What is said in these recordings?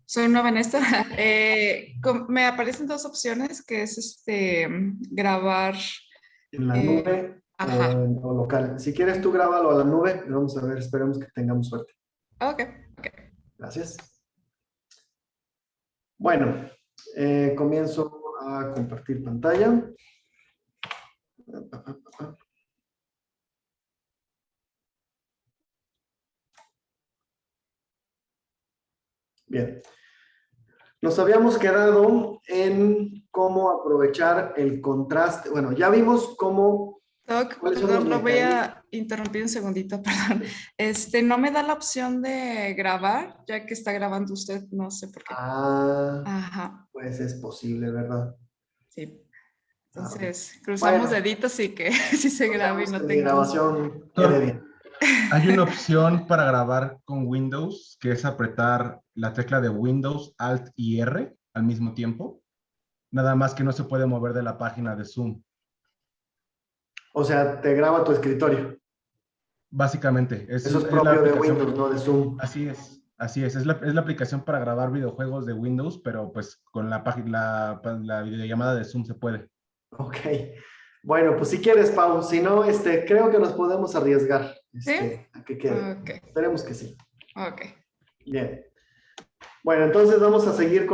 Soy nueva en esto. Me aparecen dos opciones, que es grabar. ¿En la nube Ajá. o local? Si quieres tú grábalo a la nube y vamos a ver, esperemos que tengamos suerte. Ok. Gracias. Bueno, comienzo a compartir pantalla. Bien. Nos habíamos quedado en cómo aprovechar el contraste. Bueno, ya vimos cómo, Doc, cuáles son los perdón, lo voy mecanismos. a interrumpir un segundito, perdón. No me da la opción de grabar, ya que está grabando usted, no sé por qué. Ah, Ajá, pues es posible, ¿verdad? sí. A ver. Entonces, cruzamos Bueno, deditos y que si se grabe y esperemos que no mi tengamos. grabación quede bien. Hay una opción para grabar con Windows, que es apretar la tecla de Windows, Alt y R al mismo tiempo. Nada más que no se puede mover de la página de Zoom. O sea, te graba tu escritorio. Básicamente, Eso es es la propio de aplicación. Windows, no de Zoom. Así es, así es. Es la aplicación para grabar videojuegos de Windows, pero pues con la página, la videollamada de Zoom se puede. Ok. Bueno, pues si quieres, Pau, si no, creo que nos podemos arriesgar, ¿Sí? a que quede. Ok. Esperemos que sí. Ok. Bien. Bueno, entonces vamos a seguir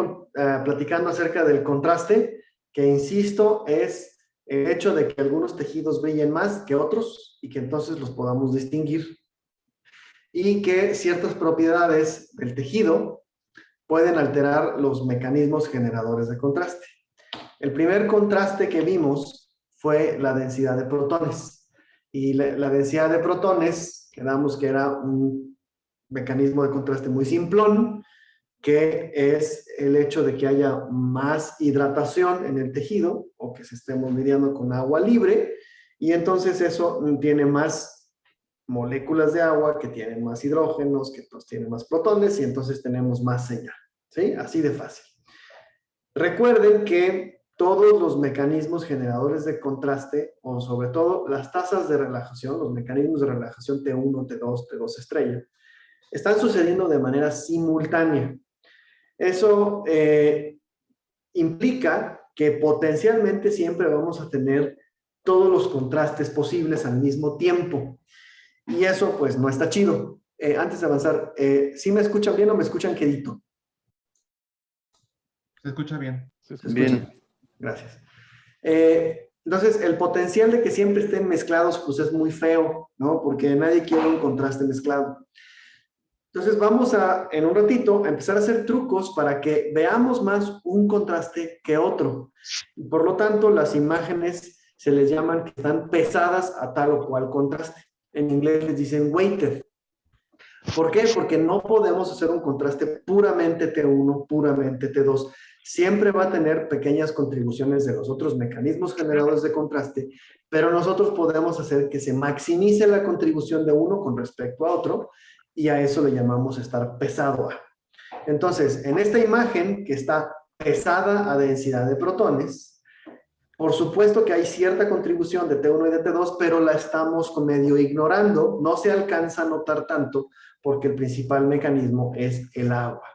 platicando acerca del contraste, que insisto, es el hecho de que algunos tejidos brillen más que otros y que entonces los podamos distinguir. Y que ciertas propiedades del tejido pueden alterar los mecanismos generadores de contraste. El primer contraste que vimos fue la densidad de protones. Y la densidad de protones, quedamos que era un mecanismo de contraste muy simplón, que es el hecho de que haya más hidratación en el tejido o que se estemos lidiando con agua libre, y entonces eso tiene más moléculas de agua que tienen más hidrógenos, que entonces tienen más protones, y entonces tenemos más señal. ¿Sí? Así de fácil. Recuerden que todos los mecanismos generadores de contraste, o sobre todo las tasas de relajación, los mecanismos de relajación T1, T2, T2 estrella, están sucediendo de manera simultánea. Eso implica que potencialmente siempre vamos a tener todos los contrastes posibles al mismo tiempo. Y eso pues no está chido. Antes de avanzar, ¿sí me escuchan bien o me escuchan quedito? Se escucha bien. Se escucha bien. Gracias. Entonces, el potencial de que siempre estén mezclados, pues es muy feo, ¿no? Porque nadie quiere un contraste mezclado. Entonces, vamos en un ratito, a empezar a hacer trucos para que veamos más un contraste que otro. Y por lo tanto, las imágenes se les llaman que están pesadas a tal o cual contraste. En inglés les dicen weighted. ¿Por qué? Porque no podemos hacer un contraste puramente T1, puramente T2. Siempre va a tener pequeñas contribuciones de los otros mecanismos generadores de contraste, pero nosotros podemos hacer que se maximice la contribución de uno con respecto a otro, y a eso le llamamos estar pesado a. Entonces, en esta imagen que está pesada a densidad de protones, por supuesto que hay cierta contribución de T1 y de T2, pero la estamos medio ignorando, no se alcanza a notar tanto porque el principal mecanismo es el agua.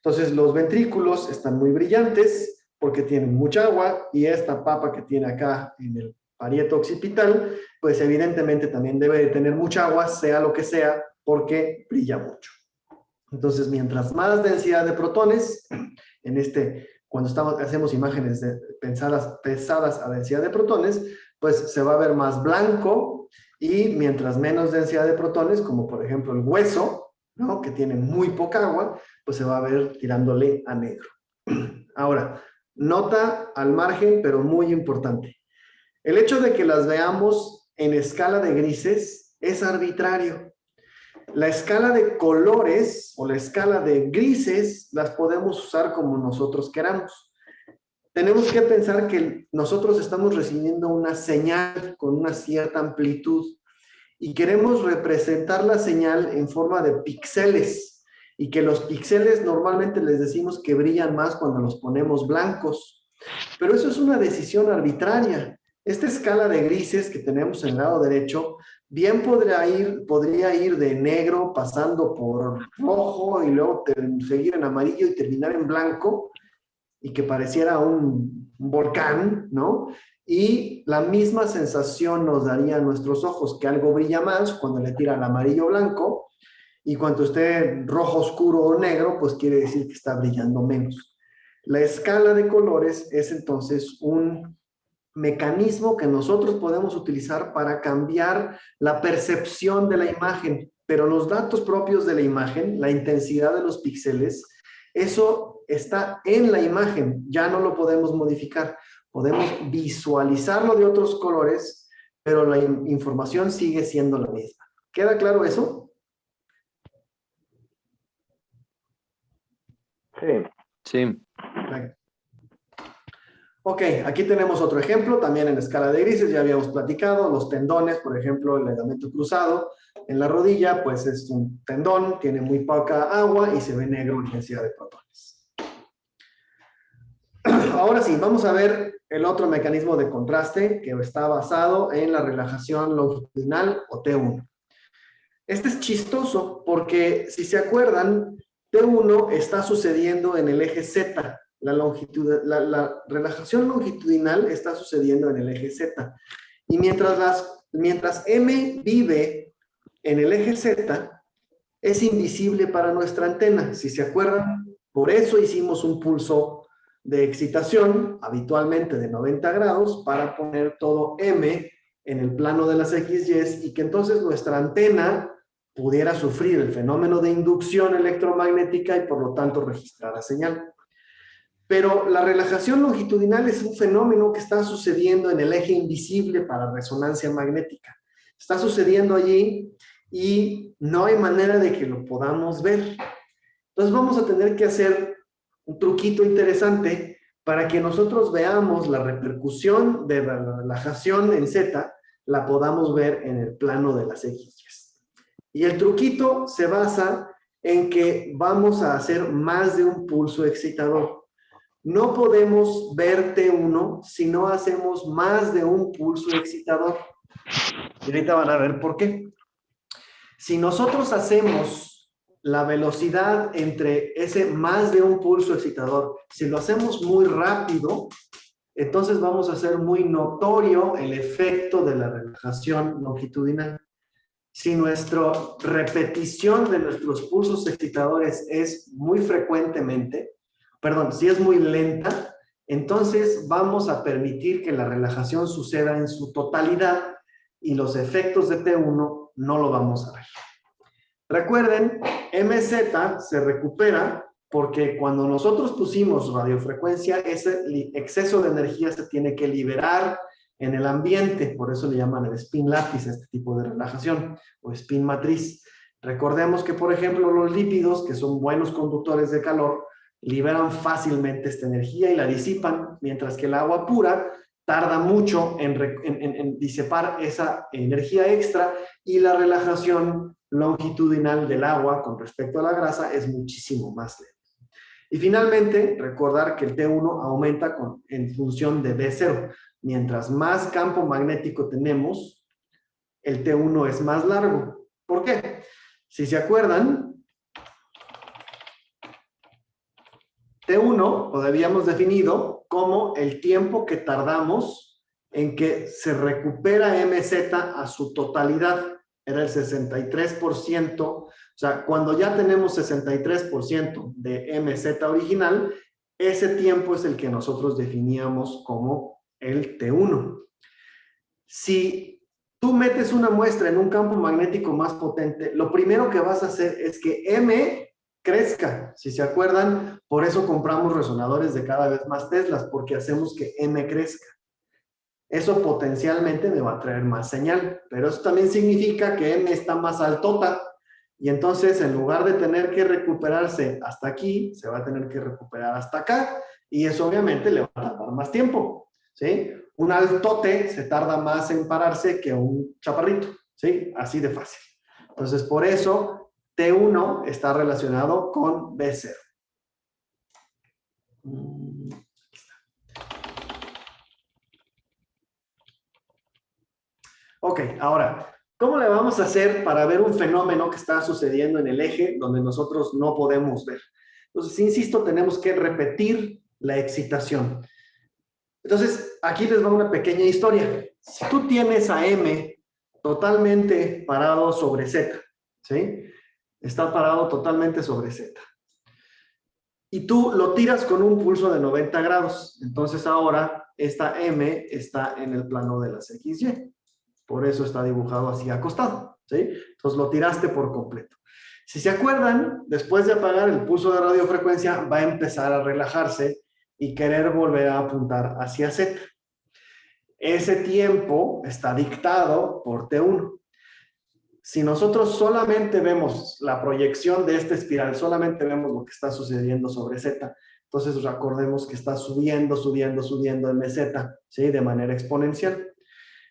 Entonces los ventrículos están muy brillantes porque tienen mucha agua, y esta papa que tiene acá en el parieto occipital, pues evidentemente también debe de tener mucha agua, sea lo que sea, porque brilla mucho. Entonces, mientras más densidad de protones, cuando hacemos imágenes pesadas a densidad de protones, pues se va a ver más blanco, y mientras menos densidad de protones, como por ejemplo el hueso, ¿no? Que tiene muy poca agua, pues se va a ver tirándole a negro. Ahora, nota al margen, pero muy importante. El hecho de que las veamos en escala de grises es arbitrario. La escala de colores o la escala de grises las podemos usar como nosotros queramos. Tenemos que pensar que nosotros estamos recibiendo una señal con una cierta amplitud y queremos representar la señal en forma de píxeles, y que los píxeles normalmente les decimos que brillan más cuando los ponemos blancos. Pero eso es una decisión arbitraria. Esta escala de grises que tenemos en el lado derecho bien podría ir de negro pasando por rojo y luego seguir en amarillo y terminar en blanco y que pareciera un volcán, ¿no? Y la misma sensación nos daría a nuestros ojos, que algo brilla más cuando le tira al amarillo blanco, y cuando esté rojo oscuro o negro, pues quiere decir que está brillando menos. La escala de colores es entonces un mecanismo que nosotros podemos utilizar para cambiar la percepción de la imagen, pero los datos propios de la imagen, la intensidad de los píxeles, eso está en la imagen, ya no lo podemos modificar. Podemos visualizarlo de otros colores, pero la información sigue siendo la misma. ¿Queda claro eso? Sí. Sí. Ok, aquí tenemos otro ejemplo, también en escala de grises, ya habíamos platicado, los tendones, por ejemplo, el ligamento cruzado en la rodilla, pues es un tendón, tiene muy poca agua y se ve negro en intensidad de protones. Ahora sí, vamos a ver el otro mecanismo de contraste que está basado en la relajación longitudinal o T1. Este es chistoso porque, si se acuerdan, T1 está sucediendo en el eje Z. La relajación longitudinal está sucediendo en el eje Z. Y mientras M vive en el eje Z, es invisible para nuestra antena. Si se acuerdan, por eso hicimos un pulso de excitación, habitualmente de 90 grados, para poner todo M en el plano de las XYs y que entonces nuestra antena pudiera sufrir el fenómeno de inducción electromagnética y por lo tanto registrar la señal. Pero la relajación longitudinal es un fenómeno que está sucediendo en el eje invisible para resonancia magnética. Está sucediendo allí y no hay manera de que lo podamos ver. Entonces vamos a tener que hacer un truquito interesante para que nosotros veamos la repercusión de la relajación en Z, la podamos ver en el plano de las XYs. Y el truquito se basa en que vamos a hacer más de un pulso excitador. No podemos ver T1 si no hacemos más de un pulso excitador. Y ahorita van a ver por qué. Si nosotros hacemos la velocidad entre ese más de un pulso excitador, si lo hacemos muy rápido, entonces vamos a hacer muy notorio el efecto de la relajación longitudinal. Si nuestra repetición de nuestros pulsos excitadores es muy frecuentemente, si es muy lenta, entonces vamos a permitir que la relajación suceda en su totalidad y los efectos de T1 no lo vamos a ver. Recuerden, MZ se recupera porque cuando nosotros pusimos radiofrecuencia, ese exceso de energía se tiene que liberar en el ambiente, por eso le llaman el spin látice, este tipo de relajación, o spin matriz. Recordemos que, por ejemplo, los lípidos, que son buenos conductores de calor, liberan fácilmente esta energía y la disipan, mientras que el agua pura tarda mucho en disipar esa energía extra y la relajación longitudinal del agua con respecto a la grasa es muchísimo más lenta. Y finalmente, recordar que el T1 aumenta en función de B0. Mientras más campo magnético tenemos, el T1 es más largo. ¿Por qué? Si se acuerdan, T1 lo habíamos definido como el tiempo que tardamos en que se recupera MZ a su totalidad. Era el 63%. O sea, cuando ya tenemos 63% de MZ original, ese tiempo es el que nosotros definíamos como el T1. Si tú metes una muestra en un campo magnético más potente, lo primero que vas a hacer es que M crezca. Si se acuerdan, por eso compramos resonadores de cada vez más Teslas, porque hacemos que M crezca. Eso potencialmente me va a traer más señal, pero eso también significa que M está más altota, y entonces en lugar de tener que recuperarse hasta aquí, se va a tener que recuperar hasta acá, y eso obviamente le va a tardar más tiempo, ¿sí? Un altote se tarda más en pararse que un chaparrito, ¿sí? Así de fácil. Entonces, por eso T1 está relacionado con B0. Ok, ahora, ¿Cómo le vamos a hacer para ver un fenómeno que está sucediendo en el eje donde nosotros no podemos ver? Entonces, insisto, tenemos que repetir la excitación. Entonces, aquí les va una pequeña historia. Si tú tienes a M totalmente parado sobre Z, ¿sí? Está parado totalmente sobre Z. Y tú lo tiras con un pulso de 90 grados. Entonces ahora esta M está en el plano de las XY. Por eso está dibujado así acostado, ¿sí? Entonces lo tiraste por completo. Si se acuerdan, después de apagar el pulso de radiofrecuencia va a empezar a relajarse y querer volver a apuntar hacia Z. Ese tiempo está dictado por T1. Si nosotros solamente vemos la proyección de esta espiral, solamente vemos lo que está sucediendo sobre Z, entonces recordemos que está subiendo, subiendo, subiendo MZ, ¿sí? De manera exponencial.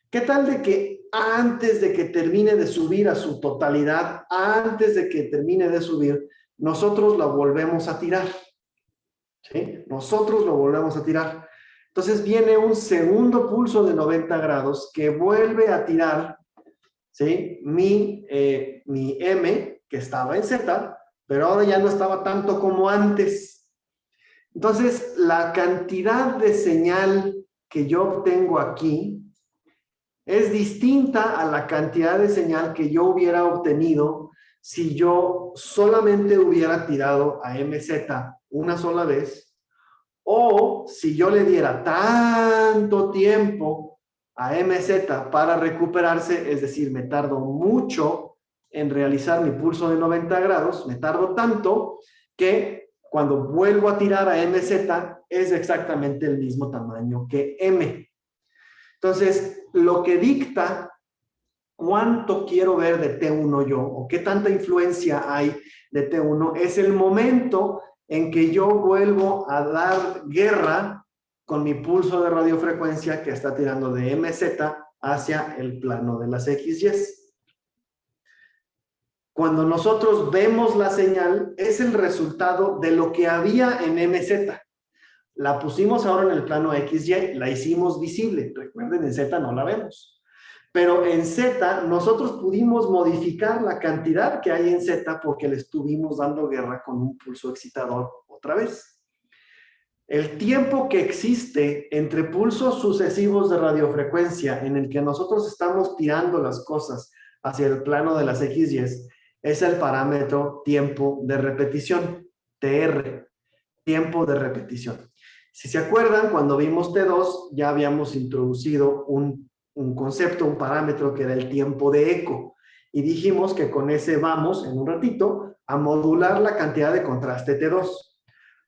¿Qué tal de que antes de que termine de subir a su totalidad, antes de que termine de subir, nosotros la volvemos a tirar? ¿Sí? Nosotros lo volvemos a tirar. Entonces viene un segundo pulso de 90 grados que vuelve a tirar, ¿sí? mi M, que estaba en Z, pero ahora ya no estaba tanto como antes. Entonces, la cantidad de señal que yo obtengo aquí es distinta a la cantidad de señal que yo hubiera obtenido si yo solamente hubiera tirado a MZ una sola vez, o si yo le diera tanto tiempo a MZ para recuperarse, es decir, me tardo mucho en realizar mi pulso de 90 grados, me tardo tanto que cuando vuelvo a tirar a MZ es exactamente el mismo tamaño que M. Entonces, lo que dicta cuánto quiero ver de T1 yo, o qué tanta influencia hay de T1, es el momento en que yo vuelvo a dar guerra con mi pulso de radiofrecuencia que está tirando de MZ hacia el plano de las XY. Cuando nosotros vemos la señal, es el resultado de lo que había en MZ. La pusimos ahora en el plano XY, la hicimos visible. Recuerden, en Z no la vemos. Pero en Z nosotros pudimos modificar la cantidad que hay en Z porque le estuvimos dando guerra con un pulso excitador otra vez. El tiempo que existe entre pulsos sucesivos de radiofrecuencia en el que nosotros estamos tirando las cosas hacia el plano de las XY es el parámetro tiempo de repetición, TR, tiempo de repetición. Si se acuerdan, cuando vimos T2 ya habíamos introducido un concepto, un parámetro que era el tiempo de eco. Y dijimos que con ese vamos, en un ratito, a modular la cantidad de contraste T2.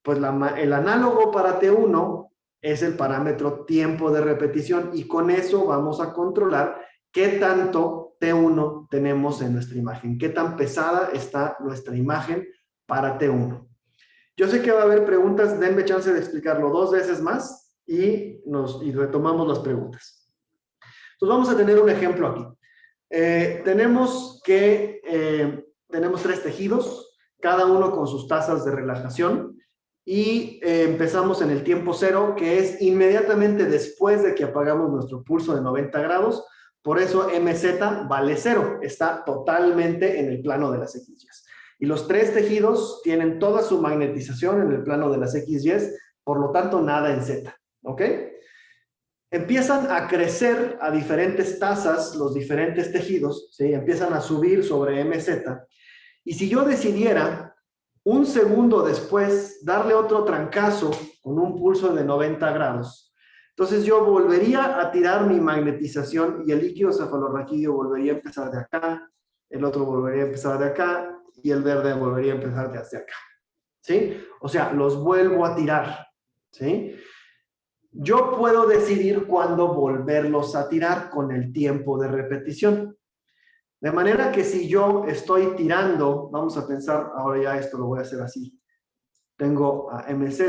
Pues el análogo para T1 es el parámetro tiempo de repetición y con eso vamos a controlar qué tanto T1 tenemos en nuestra imagen, qué tan pesada está nuestra imagen para T1. Yo sé que va a haber preguntas, denme chance de explicarlo 2 veces más y retomamos las preguntas. Entonces vamos a tener un ejemplo aquí. Tenemos 3 tejidos, cada uno con sus tasas de relajación y empezamos en el tiempo 0, que es inmediatamente después de que apagamos nuestro pulso de 90 grados. Por eso MZ vale 0, está totalmente en el plano de las XY. Y los 3 tejidos tienen toda su magnetización en el plano de las XY, por lo tanto nada en Z, ¿ok? Empiezan a crecer a diferentes tasas los diferentes tejidos, ¿sí? Empiezan a subir sobre MZ. Y si yo decidiera un segundo después darle otro trancazo con un pulso de 90 grados, entonces yo volvería a tirar mi magnetización y el líquido cefalorraquídeo volvería a empezar de acá, el otro volvería a empezar de acá, y el verde volvería a empezar de hacia acá, ¿sí? O sea, los vuelvo a tirar, ¿sí? Yo puedo decidir cuándo volverlos a tirar con el tiempo de repetición. De manera que si yo estoy tirando, vamos a pensar, ahora ya esto lo voy a hacer así. Tengo a MZ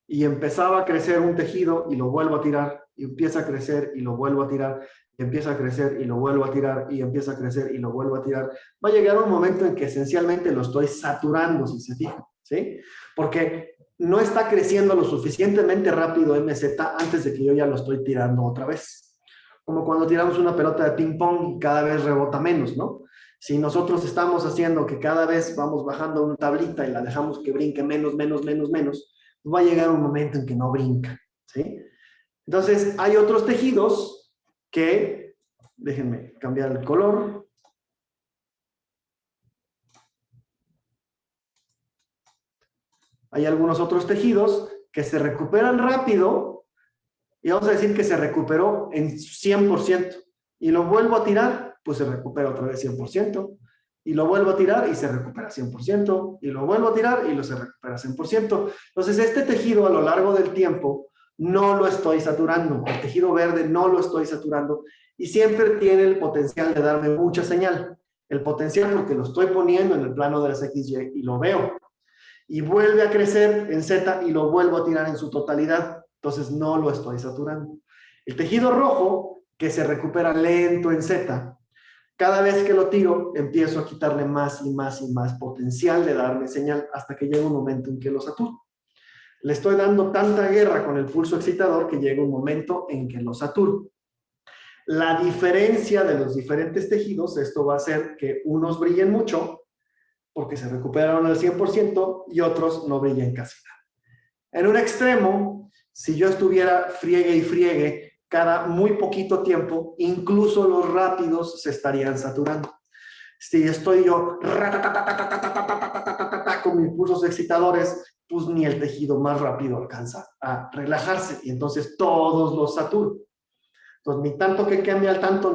y empezaba a crecer un tejido y lo vuelvo a tirar, y empieza a crecer y lo vuelvo a tirar, y empieza a crecer y lo vuelvo a tirar, y empieza a crecer y lo vuelvo a tirar. Va a llegar un momento en que esencialmente lo estoy saturando, si se fijan, ¿sí? Porque no está creciendo lo suficientemente rápido MZ antes de que yo ya lo estoy tirando otra vez. como cuando tiramos una pelota de ping pong y cada vez rebota menos, ¿no? Si nosotros estamos haciendo que cada vez vamos bajando una tablita y la dejamos que brinque menos, pues va a llegar un momento en que no brinca, ¿sí? Entonces, hay otros tejidos que, déjenme cambiar el color. Hay algunos otros tejidos que se recuperan rápido y vamos a decir que se recuperó en 100% y lo vuelvo a tirar, pues se recupera otra vez 100%, y lo vuelvo a tirar y se recupera 100%, y lo vuelvo a tirar y se recupera 100%. Entonces, este tejido a lo largo del tiempo no lo estoy saturando, el tejido verde no lo estoy saturando, y siempre tiene el potencial de darme mucha señal. El potencial porque lo estoy poniendo en el plano de las XY y lo veo. Y vuelve a crecer en Z y lo vuelvo a tirar en su totalidad. Entonces no lo estoy saturando. El tejido rojo, que se recupera lento en Z, cada vez que lo tiro, empiezo a quitarle más y más y más potencial de darme señal hasta que llega un momento en que lo saturo. Le estoy dando tanta guerra con el pulso excitador que llega un momento en que lo saturo. La diferencia de los diferentes tejidos, esto va a hacer que unos brillen mucho, porque se recuperaron al 100% y otros no brillan casi nada. En un extremo, si yo estuviera friegue y friegue cada muy poquito tiempo, incluso los rápidos se estarían saturando. Si estoy yo con mis pulsos excitadores, pues ni el tejido más rápido alcanza a relajarse y entonces todos los saturo. Entonces, ni tanto que queme al tanto,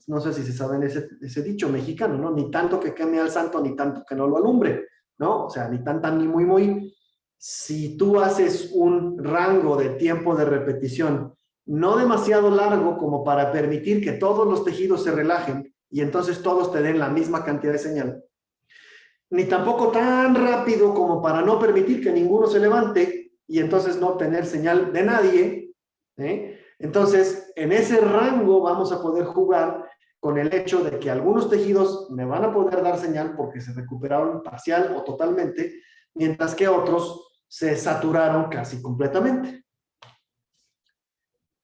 no sé si se saben ese dicho mexicano, ¿no? Ni tanto que queme al santo, ni tanto que no lo alumbre, ¿no? O sea, ni tan, ni muy, muy. Si tú haces un rango de tiempo de repetición no demasiado largo como para permitir que todos los tejidos se relajen y entonces todos te den la misma cantidad de señal, ni tampoco tan rápido como para no permitir que ninguno se levante y entonces no tener señal de nadie, ¿eh? Entonces, en ese rango vamos a poder jugar con el hecho de que algunos tejidos me van a poder dar señal porque se recuperaron parcial o totalmente, mientras que otros se saturaron casi completamente.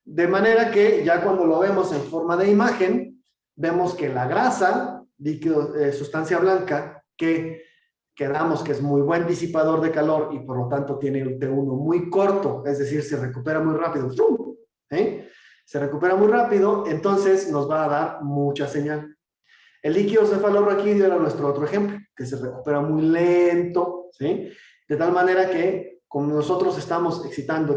De manera que ya cuando lo vemos en forma de imagen, vemos que la grasa, líquido, sustancia blanca, que quedamos que es muy buen disipador de calor y por lo tanto tiene el T1 muy corto, es decir, se recupera muy rápido. ¿Eh? Se recupera muy rápido, entonces nos va a dar mucha señal. El líquido cefalorraquídeo era nuestro otro ejemplo, que se recupera muy lento, ¿sí? De tal manera que, como nosotros estamos excitando,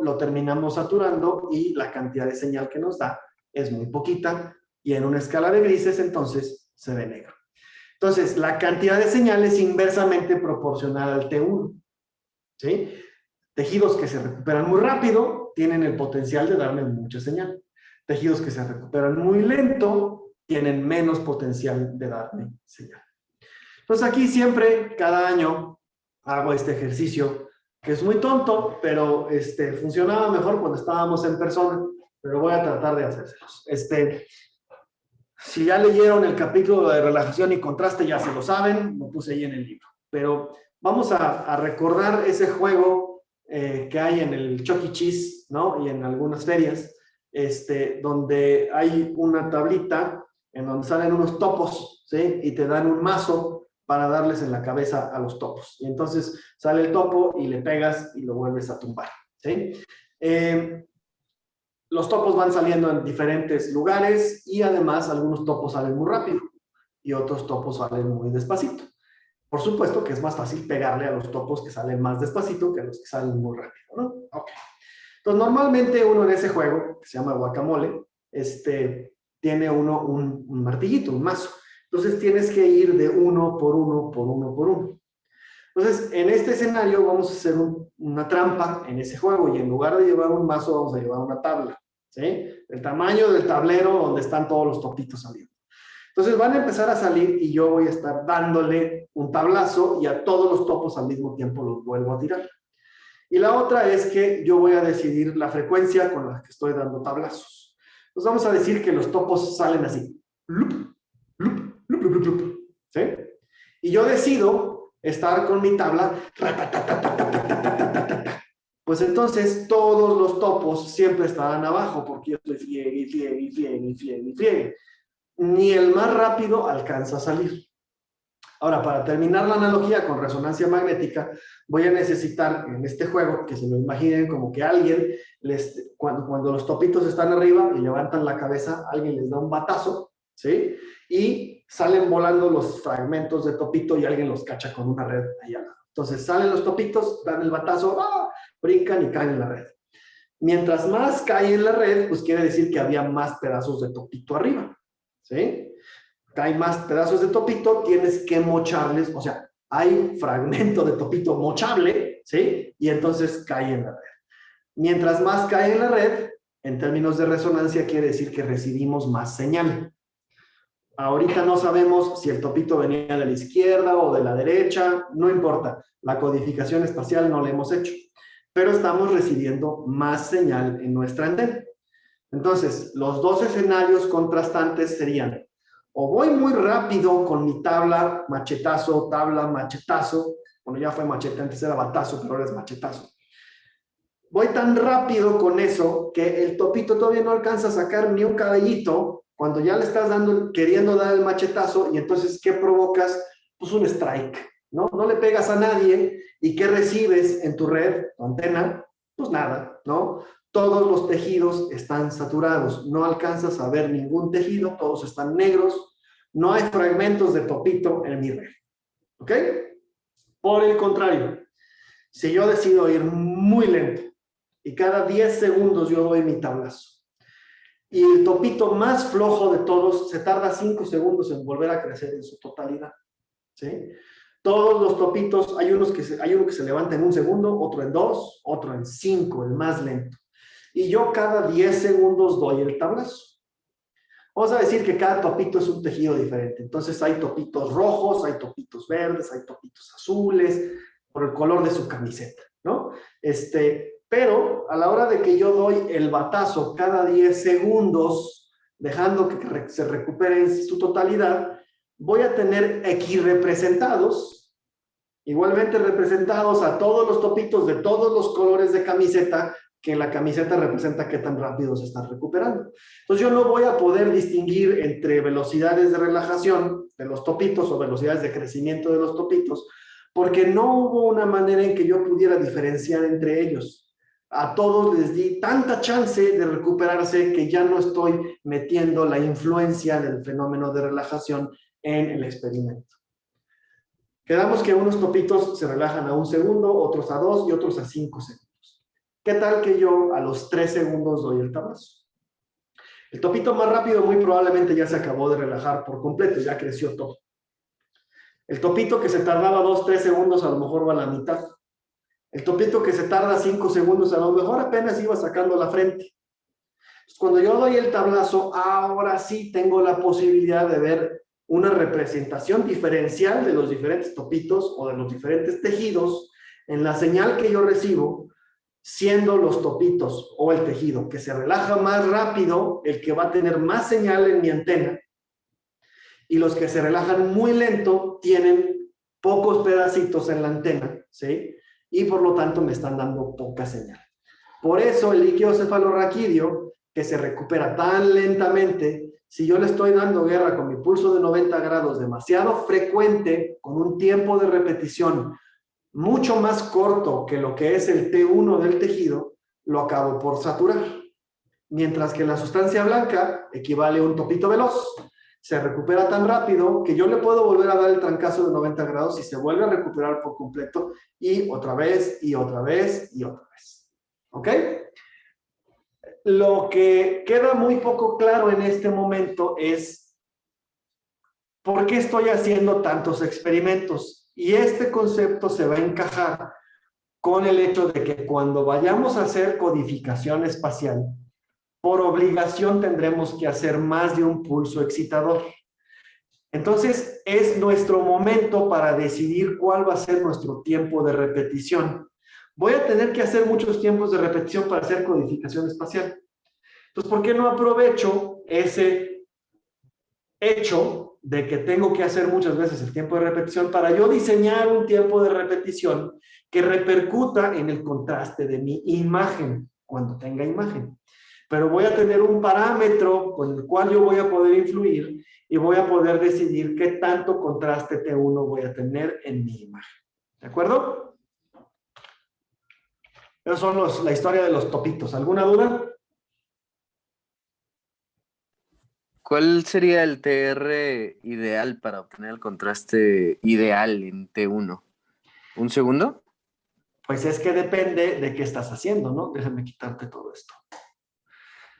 lo terminamos saturando y la cantidad de señal que nos da es muy poquita y en una escala de grises, entonces, se ve negro. Entonces, la cantidad de señal es inversamente proporcional al T1, ¿sí? Tejidos que se recuperan muy rápido tienen el potencial de darme mucha señal. Tejidos que se recuperan muy lento tienen menos potencial de darme señal. Entonces aquí siempre, cada año, hago este ejercicio que es muy tonto, pero funcionaba mejor cuando estábamos en persona, pero voy a tratar de hacérselos. Si ya leyeron el capítulo de relajación y contraste, ya se lo saben, lo puse ahí en el libro. Pero vamos a recordar ese juego que hay en el Chuck E. Cheese, ¿no? Y en algunas ferias, donde hay una tablita en donde salen unos topos, ¿sí? Y te dan un mazo para darles en la cabeza a los topos. Y entonces sale el topo y le pegas y lo vuelves a tumbar, ¿sí? Los topos van saliendo en diferentes lugares y además algunos topos salen muy rápido y otros topos salen muy despacito. Por supuesto que es más fácil pegarle a los topos que salen más despacito que a los que salen muy rápido, ¿no? Ok. Entonces, normalmente uno en ese juego, que se llama guacamole, tiene uno un martillito, un mazo. Entonces, tienes que ir de uno por uno, por uno, por uno. Entonces, en este escenario vamos a hacer una trampa en ese juego y en lugar de llevar un mazo, vamos a llevar una tabla, ¿sí? El tamaño del tablero donde están todos los topitos saliendo. Entonces van a empezar a salir y yo voy a estar dándole un tablazo y a todos los topos al mismo tiempo los vuelvo a tirar. Y la otra es que yo voy a decidir la frecuencia con la que estoy dando tablazos. Entonces vamos a decir que los topos salen así. Lup, lup, lup, lup, lup, lup, ¿sí? Y yo decido estar con mi tabla pues entonces todos los topos siempre estarán abajo, porque yo estoy friegue y friegue y friegue y friegue y friegue. Ni el más rápido alcanza a salir. Ahora, para terminar la analogía con resonancia magnética, voy a necesitar en este juego que se lo imaginen como que alguien, cuando los topitos están arriba y levantan la cabeza, alguien les da un batazo, ¿sí? Y salen volando los fragmentos de topito y alguien los cacha con una red ahí abajo. Entonces salen los topitos, dan el batazo, ¡ah!, brincan y caen en la red. Mientras más cae en la red, pues quiere decir que había más pedazos de topito arriba, ¿sí? Hay más pedazos de topito, tienes que mocharles, o sea, hay fragmento de topito mochable, ¿sí? Y entonces cae en la red. Mientras más cae en la red, en términos de resonancia, quiere decir que recibimos más señal. Ahorita no sabemos si el topito venía de la izquierda o de la derecha, no importa. La codificación espacial no la hemos hecho, pero estamos recibiendo más señal en nuestra antena. Entonces, los dos escenarios contrastantes serían: o voy muy rápido con mi tabla, machetazo, bueno, ya fue machete, antes era batazo, pero ahora es machetazo. Voy tan rápido con eso que el topito todavía no alcanza a sacar ni un cabellito cuando ya le estás queriendo dar el machetazo, y entonces, ¿qué provocas? Pues un strike, ¿no? No le pegas a nadie, ¿y qué recibes en tu red, tu antena? Pues nada, ¿no? Todos los tejidos están saturados, no alcanzas a ver ningún tejido, todos están negros, no hay fragmentos de topito en mi red, ¿ok? Por el contrario, si yo decido ir muy lento y cada 10 segundos yo doy mi tablazo, y el topito más flojo de todos se tarda 5 segundos en volver a crecer en su totalidad, ¿sí? Todos los topitos, hay uno que se levanta en 1 segundo, otro en 2, otro en 5, el más lento. Y yo cada 10 segundos doy el tablazo. Vamos a decir que cada topito es un tejido diferente. Entonces hay topitos rojos, hay topitos verdes, hay topitos azules, por el color de su camiseta, ¿no? Pero a la hora de que yo doy el batazo cada 10 segundos, dejando que se recupere en su totalidad, voy a tener equirrepresentados, igualmente representados a todos los topitos de todos los colores de camiseta, que la camiseta representa qué tan rápido se están recuperando. Entonces yo no voy a poder distinguir entre velocidades de relajación de los topitos o velocidades de crecimiento de los topitos, porque no hubo una manera en que yo pudiera diferenciar entre ellos. A todos les di tanta chance de recuperarse que ya no estoy metiendo la influencia del fenómeno de relajación en el experimento. Quedamos que unos topitos se relajan a 1 segundo, otros a 2 y otros a 5 segundos. ¿Qué tal que yo a los 3 segundos doy el tablazo? El topito más rápido muy probablemente ya se acabó de relajar por completo, ya creció todo. El topito que se tardaba 2, 3 segundos a lo mejor va a la mitad. El topito que se tarda 5 segundos a lo mejor apenas iba sacando la frente. Entonces, cuando yo doy el tablazo, ahora sí tengo la posibilidad de ver una representación diferencial de los diferentes topitos o de los diferentes tejidos en la señal que yo recibo, siendo los topitos o el tejido que se relaja más rápido el que va a tener más señal en mi antena, y los que se relajan muy lento tienen pocos pedacitos en la antena, ¿sí? Y por lo tanto me están dando poca señal. Por eso el líquido cefalorraquídeo, que se recupera tan lentamente, si yo le estoy dando guerra con mi pulso de 90 grados demasiado frecuente, con un tiempo de repetición mucho más corto que lo que es el T1 del tejido, lo acabo por saturar. Mientras que la sustancia blanca equivale a un topito veloz, se recupera tan rápido que yo le puedo volver a dar el trancazo de 90 grados y se vuelve a recuperar por completo, y otra vez, y otra vez, y otra vez. ¿Ok? Lo que queda muy poco claro en este momento es por qué estoy haciendo tantos experimentos. Y este concepto se va a encajar con el hecho de que cuando vayamos a hacer codificación espacial, por obligación tendremos que hacer más de un pulso excitador. Entonces, es nuestro momento para decidir cuál va a ser nuestro tiempo de repetición. Voy a tener que hacer muchos tiempos de repetición para hacer codificación espacial. Entonces, ¿por qué no aprovecho ese hecho de que tengo que hacer muchas veces el tiempo de repetición para yo diseñar un tiempo de repetición que repercuta en el contraste de mi imagen, cuando tenga imagen. Pero voy a tener un parámetro con el cual yo voy a poder influir y voy a poder decidir qué tanto contraste T1 voy a tener en mi imagen. ¿De acuerdo? Esos son la historia de los topitos. ¿Alguna duda? ¿Cuál sería el TR ideal para obtener el contraste ideal en T1? ¿Un segundo? Pues es que depende de qué estás haciendo, ¿no? Déjame quitarte todo esto.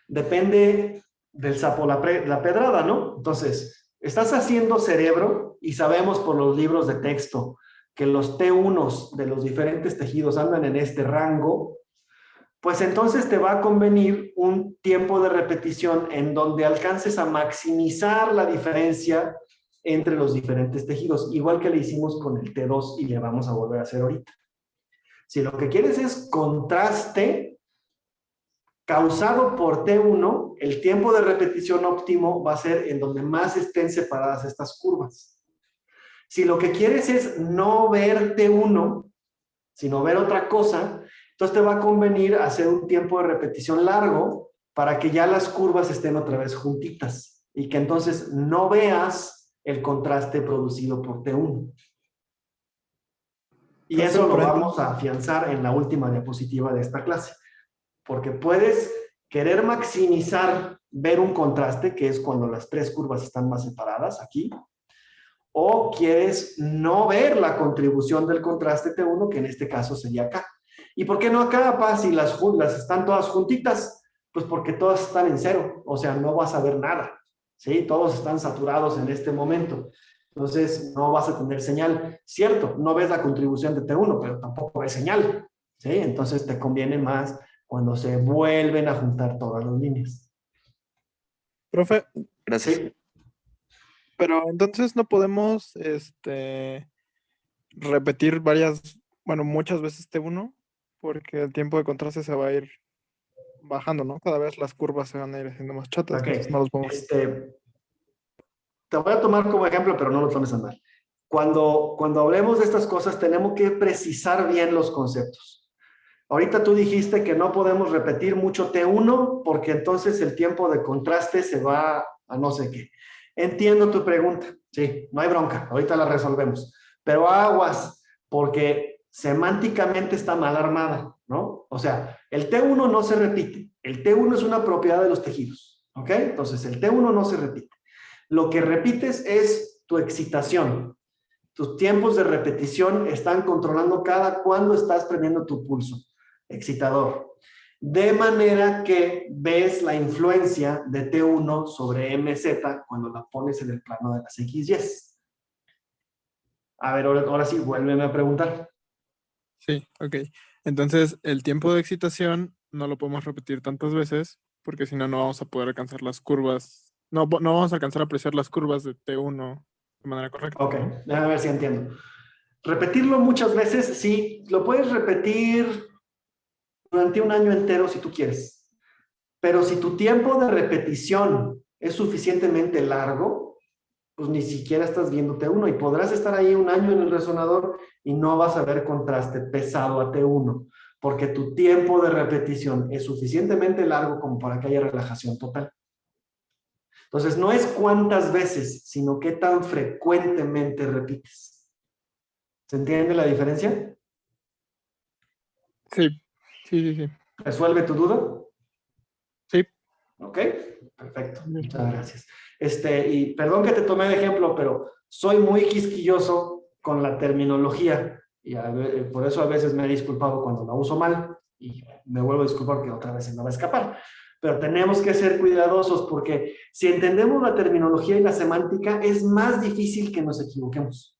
Depende del sapo la pedrada, ¿no? Entonces, estás haciendo cerebro y sabemos por los libros de texto que los T1s de los diferentes tejidos andan en este rango, pues entonces te va a convenir un tiempo de repetición en donde alcances a maximizar la diferencia entre los diferentes tejidos, igual que le hicimos con el T2 y le vamos a volver a hacer ahorita. Si lo que quieres es contraste causado por T1, el tiempo de repetición óptimo va a ser en donde más estén separadas estas curvas. Si lo que quieres es no ver T1, sino ver otra cosa, entonces te va a convenir hacer un tiempo de repetición largo para que ya las curvas estén otra vez juntitas y que entonces no veas el contraste producido por T1. Y eso lo vamos a afianzar en la última diapositiva de esta clase. Porque puedes querer maximizar ver un contraste, que es cuando las tres curvas están más separadas, aquí, o quieres no ver la contribución del contraste T1, que en este caso sería acá. ¿Y por qué no acá, pa? Si las están todas juntitas, pues porque todas están en cero, o sea, no vas a ver nada, ¿sí? Todos están saturados en este momento. Entonces, no vas a tener señal. Cierto, no ves la contribución de T1, pero tampoco ves señal, ¿sí? Entonces, te conviene más cuando se vuelven a juntar todas las líneas. Profe, Gracias. Sí. pero entonces no podemos repetir muchas veces T1, porque el tiempo de contraste se va a ir bajando, ¿no? Cada vez las curvas se van a ir haciendo más chatas, Ok. entonces no los podemos... Te voy a tomar como ejemplo, pero no lo tomes a mal. Cuando hablemos de estas cosas, tenemos que precisar bien los conceptos. Ahorita tú dijiste que no podemos repetir mucho T1 porque entonces el tiempo de contraste se va a no sé qué. Entiendo tu pregunta. Sí, no hay bronca. Ahorita la resolvemos. Pero aguas, porque semánticamente está mal armada, ¿no? O sea, el T1 no se repite. El T1 es una propiedad de los tejidos, ¿ok? Entonces, el T1 no se repite. Lo que repites es tu excitación. Tus tiempos de repetición están controlando cada cuándo estás prendiendo tu pulso excitador. De manera que ves la influencia de T1 sobre MZ cuando la pones en el plano de las XY. A ver, ahora sí, vuélveme a preguntar. Sí, ok. Entonces, el tiempo de excitación no lo podemos repetir tantas veces, porque si no, no vamos a poder alcanzar las curvas. No vamos a alcanzar a apreciar las curvas de T1 de manera correcta, Ok, ¿no? déjame ver si entiendo. Repetirlo muchas veces, sí, lo puedes repetir durante un año entero si tú quieres. Pero si tu tiempo de repetición es suficientemente largo, pues ni siquiera estás viendo T1 y podrás estar ahí un año en el resonador y no vas a ver contraste pesado a T1, porque tu tiempo de repetición es suficientemente largo como para que haya relajación total. Entonces, no es cuántas veces, sino qué tan frecuentemente repites. ¿Se entiende la diferencia? Sí, sí, sí, sí. ¿Resuelve tu duda? Sí. Ok, perfecto. Muchas gracias. Y perdón que te tomé de ejemplo, pero soy muy quisquilloso con la terminología y por eso a veces me he disculpado cuando la uso mal y me vuelvo a disculpar porque otra vez se me va a escapar. Pero tenemos que ser cuidadosos porque si entendemos la terminología y la semántica, es más difícil que nos equivoquemos.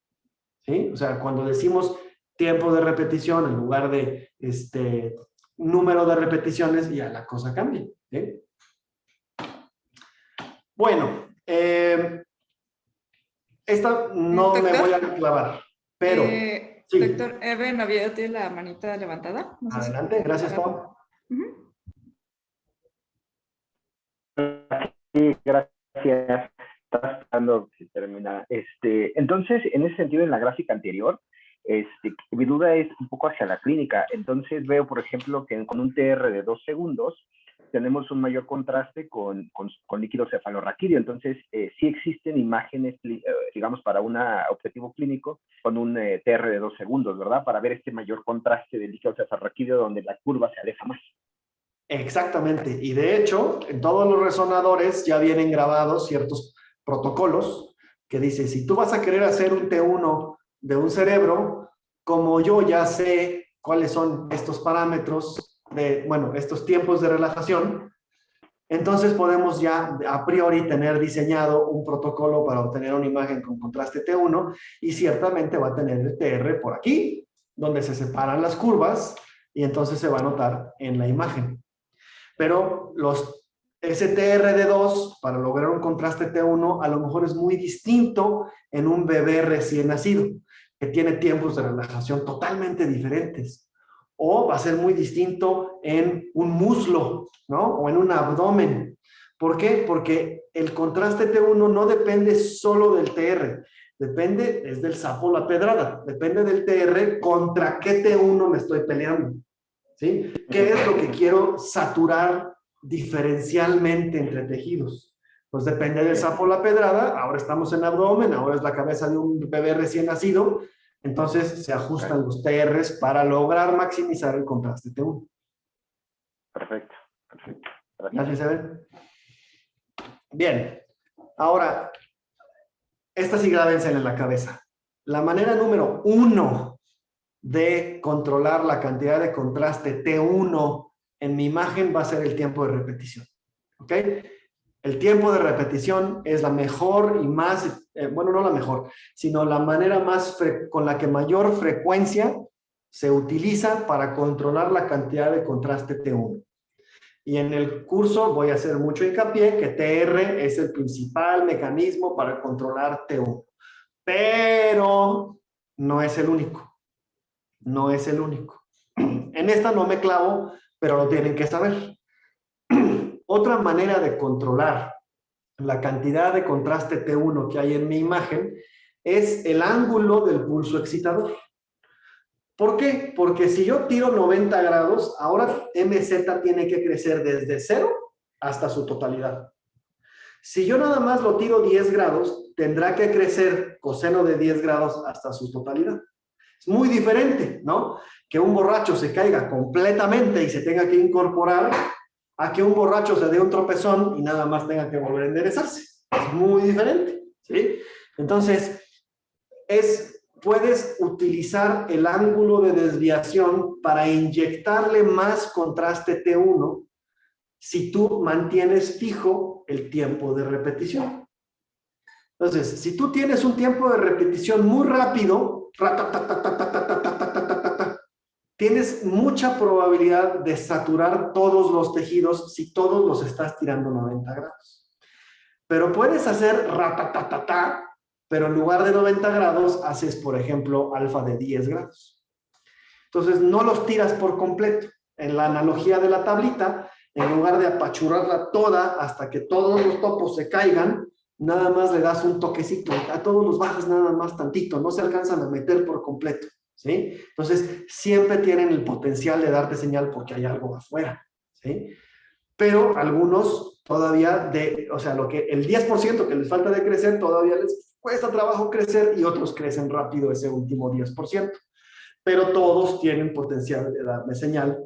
¿Sí? O sea, cuando decimos tiempo de repetición en lugar de número de repeticiones, ya la cosa cambia. ¿Sí? Bueno, esta no me voy a clavar, pero sí. Doctor Eben, ¿había tiene la manita levantada? No sé Adelante, gracias, Pau. Sí, gracias. Estaba esperando que termina. Entonces, en ese sentido, en la gráfica anterior, Mi duda es un poco hacia la clínica. Entonces veo, por ejemplo, que con un TR de 2 segundos tenemos un mayor contraste con líquido cefalorraquídeo. Entonces, sí existen imágenes, digamos, para un objetivo clínico con un TR de 2 segundos, ¿verdad? Para ver este mayor contraste del líquido cefalorraquídeo donde la curva se aleja más. Exactamente. Y de hecho, en todos los resonadores ya vienen grabados ciertos protocolos que dicen, si tú vas a querer hacer un T1 de un cerebro, como yo ya sé cuáles son estos parámetros estos tiempos de relajación, entonces podemos ya a priori tener diseñado un protocolo para obtener una imagen con contraste T1 y ciertamente va a tener el TR por aquí, donde se separan las curvas y entonces se va a notar en la imagen. Pero ese TR de 2, para lograr un contraste T1, a lo mejor es muy distinto en un bebé recién nacido, que tiene tiempos de relajación totalmente diferentes. O va a ser muy distinto en un muslo, ¿no? O en un abdomen. ¿Por qué? Porque el contraste T1 no depende solo del TR. Es del sapo la pedrada. Depende del TR contra qué T1 me estoy peleando. ¿Sí? ¿Qué es lo que quiero saturar diferencialmente entre tejidos? Pues depende del sapo la pedrada. Ahora estamos en abdomen, ahora es la cabeza de un bebé recién nacido. Entonces se ajustan los TRs para lograr maximizar el contraste T1. Perfecto. Gracias, Isabel. Bien. Ahora, esta sí grábense en la cabeza. La manera número 1 de controlar la cantidad de contraste T1 en mi imagen va a ser el tiempo de repetición. ¿Ok? El tiempo de repetición es la mejor y más, no la mejor, sino la manera con la que mayor frecuencia se utiliza para controlar la cantidad de contraste T1. Y en el curso voy a hacer mucho hincapié que TR es el principal mecanismo para controlar T1. Pero no es el único. No es el único. En esta no me clavo, pero lo tienen que saber. Otra manera de controlar la cantidad de contraste T1 que hay en mi imagen es el ángulo del pulso excitador. ¿Por qué? Porque si yo tiro 90 grados, ahora MZ tiene que crecer desde 0 hasta su totalidad. Si yo nada más lo tiro 10 grados, tendrá que crecer coseno de 10 grados hasta su totalidad. Es muy diferente, ¿no? Que un borracho se caiga completamente y se tenga que incorporar a que un borracho se dé un tropezón y nada más tenga que volver a enderezarse. Es muy diferente, ¿sí? Entonces, puedes utilizar el ángulo de desviación para inyectarle más contraste T1 si tú mantienes fijo el tiempo de repetición. Entonces, si tú tienes un tiempo de repetición muy rápido, tienes mucha probabilidad de saturar todos los tejidos si todos los estás tirando 90 grados. Pero puedes hacer ratatatata, pero en lugar de 90 grados haces, por ejemplo, alfa de 10 grados. Entonces, no los tiras por completo. En la analogía de la tablita, en lugar de apachurrarla toda hasta que todos los topos se caigan, nada más le das un toquecito. A todos los bajas nada más tantito, no se alcanzan a meter por completo. ¿Sí? Entonces, siempre tienen el potencial de darte señal porque hay algo afuera, ¿sí? Pero algunos todavía, el 10% que les falta de crecer, todavía les cuesta trabajo crecer y otros crecen rápido ese último 10%. Pero todos tienen potencial de darme señal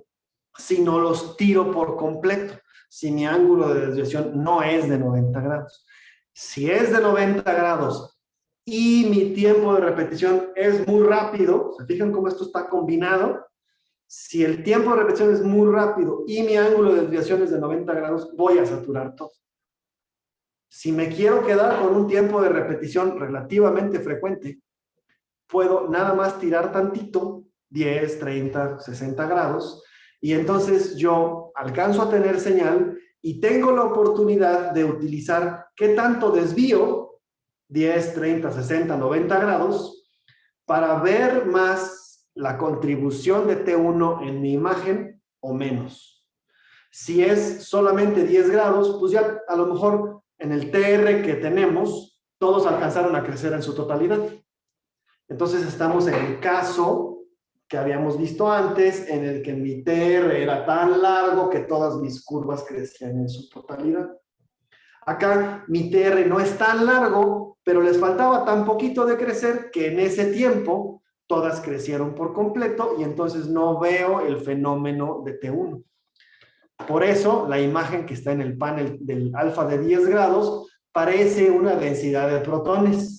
si no los tiro por completo, si mi ángulo de desviación no es de 90 grados. Si es de 90 grados y mi tiempo de repetición es muy rápido, ¿se fijan cómo esto está combinado? Si el tiempo de repetición es muy rápido y mi ángulo de desviación es de 90 grados, voy a saturar todo. Si me quiero quedar con un tiempo de repetición relativamente frecuente, puedo nada más tirar tantito, 10, 30, 60 grados, y entonces yo alcanzo a tener señal y tengo la oportunidad de utilizar qué tanto desvío, 10, 30, 60, 90 grados, para ver más la contribución de T1 en mi imagen o menos. Si es solamente 10 grados, pues ya a lo mejor en el TR que tenemos, todos alcanzaron a crecer en su totalidad. Entonces estamos en el caso que habíamos visto antes, en el que mi TR era tan largo que todas mis curvas crecían en su totalidad. Acá mi TR no es tan largo, pero les faltaba tan poquito de crecer que en ese tiempo todas crecieron por completo y entonces no veo el fenómeno de T1. Por eso la imagen que está en el panel del alfa de 10 grados parece una densidad de protones,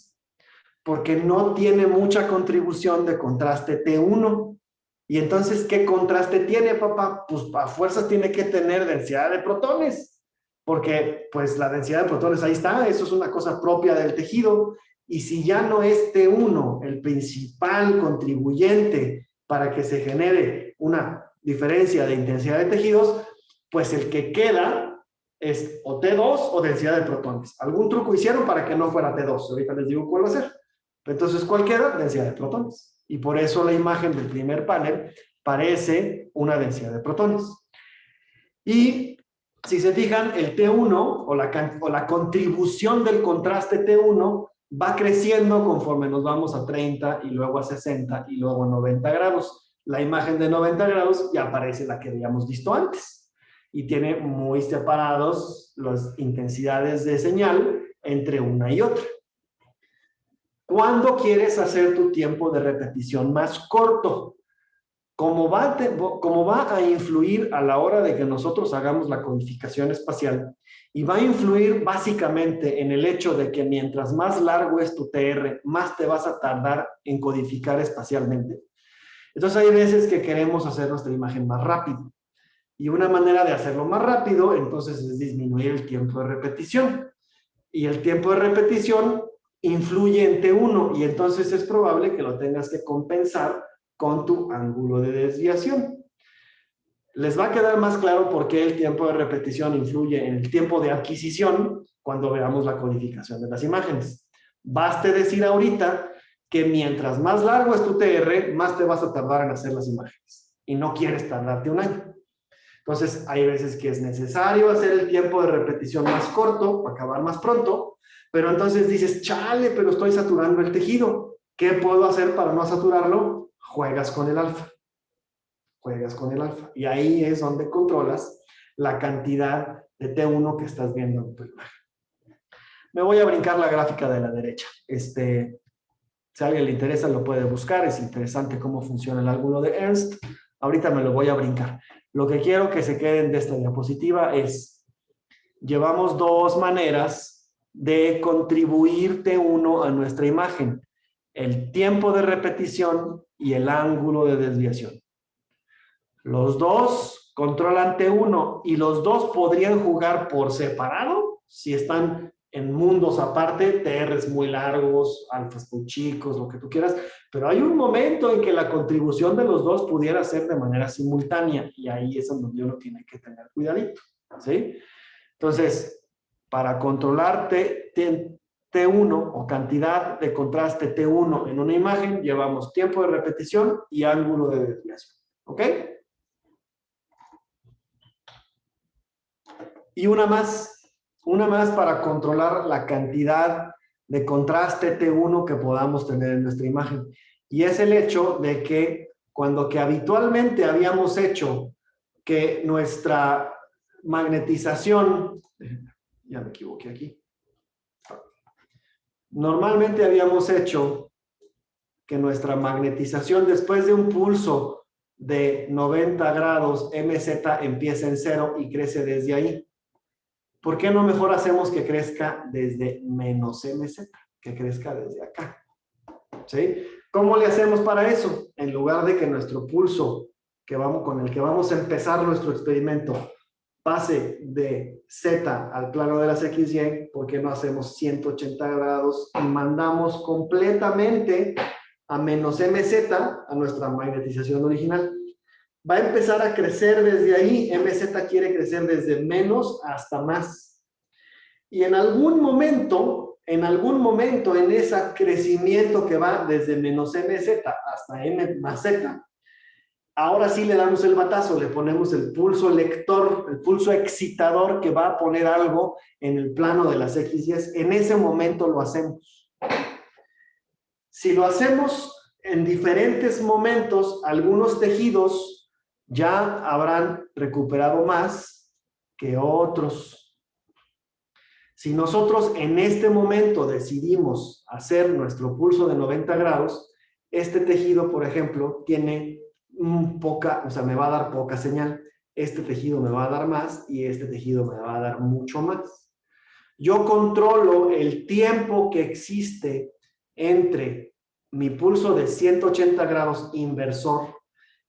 porque no tiene mucha contribución de contraste T1. Y entonces, ¿qué contraste tiene, papá? Pues a fuerzas tiene que tener densidad de protones, porque pues la densidad de protones ahí está, eso es una cosa propia del tejido. Y si ya no es T1 el principal contribuyente para que se genere una diferencia de intensidad de tejidos, pues el que queda es o T2 o densidad de protones. Algún truco hicieron para que no fuera T2, ahorita les digo cuál va a ser. Entonces, ¿cuál queda? Densidad de protones. Y por eso la imagen del primer panel parece una densidad de protones. Y si se fijan, el T1 o la contribución del contraste T1 va creciendo conforme nos vamos a 30 y luego a 60 y luego a 90 grados. La imagen de 90 grados ya aparece la que habíamos visto antes y tiene muy separados las intensidades de señal entre una y otra. ¿Cuándo quieres hacer tu tiempo de repetición más corto? Como va a influir a la hora de que nosotros hagamos la codificación espacial y va a influir básicamente en el hecho de que mientras más largo es tu TR, más te vas a tardar en codificar espacialmente. Entonces hay veces que queremos hacer nuestra imagen más rápido. Y una manera de hacerlo más rápido, entonces, es disminuir el tiempo de repetición. Y el tiempo de repetición influye en T1 y entonces es probable que lo tengas que compensar con tu ángulo de desviación. Les va a quedar más claro por qué el tiempo de repetición influye en el tiempo de adquisición cuando veamos la codificación de las imágenes. Baste decir ahorita que mientras más largo es tu TR, más te vas a tardar en hacer las imágenes. Y no quieres tardarte un año. Entonces, hay veces que es necesario hacer el tiempo de repetición más corto para acabar más pronto, pero entonces dices, chale, pero estoy saturando el tejido. ¿Qué puedo hacer para no saturarlo? Juegas con el alfa. Juegas con el alfa. Y ahí es donde controlas la cantidad de T1 que estás viendo en tu imagen. Me voy a brincar la gráfica de la derecha. Si a alguien le interesa, lo puede buscar. Es interesante cómo funciona el ángulo de Ernst. Ahorita me lo voy a brincar. Lo que quiero que se queden de esta diapositiva es, llevamos dos maneras de contribuir T1 a nuestra imagen. El tiempo de repetición y el ángulo de desviación. Los dos controlan T1 y los dos podrían jugar por separado si están en mundos aparte, TRs muy largos, alfas muy chicos, lo que tú quieras, pero hay un momento en que la contribución de los dos pudiera ser de manera simultánea y ahí es donde uno tiene que tener cuidadito, ¿sí? Entonces, para controlar T1 o cantidad de contraste T1 en una imagen, llevamos tiempo de repetición y ángulo de desviación, ¿ok? Y una más para controlar la cantidad de contraste T1 que podamos tener en nuestra imagen. Y es el hecho de que habitualmente habíamos hecho que nuestra magnetización, ya me equivoqué aquí, normalmente habíamos hecho que nuestra magnetización después de un pulso de 90 grados MZ empieza en 0 y crece desde ahí. ¿Por qué no mejor hacemos que crezca desde menos MZ? Que crezca desde acá. ¿Sí? ¿Cómo le hacemos para eso? En lugar de que nuestro pulso con el que vamos a empezar nuestro experimento pase de Z al plano de las XY, ¿por qué no hacemos 180 grados y mandamos completamente a menos MZ a nuestra magnetización original? Va a empezar a crecer desde ahí. MZ quiere crecer desde menos hasta más. Y en algún momento en ese crecimiento que va desde menos MZ hasta M más Z, ahora sí le damos el batazo, le ponemos el pulso lector, el pulso excitador que va a poner algo en el plano de las XY. En ese momento lo hacemos. Si lo hacemos en diferentes momentos, algunos tejidos ya habrán recuperado más que otros. Si nosotros en este momento decidimos hacer nuestro pulso de 90 grados, este tejido, por ejemplo, tiene poca, o sea, me va a dar poca señal. Este tejido me va a dar más y este tejido me va a dar mucho más. Yo controlo el tiempo que existe entre mi pulso de 180 grados inversor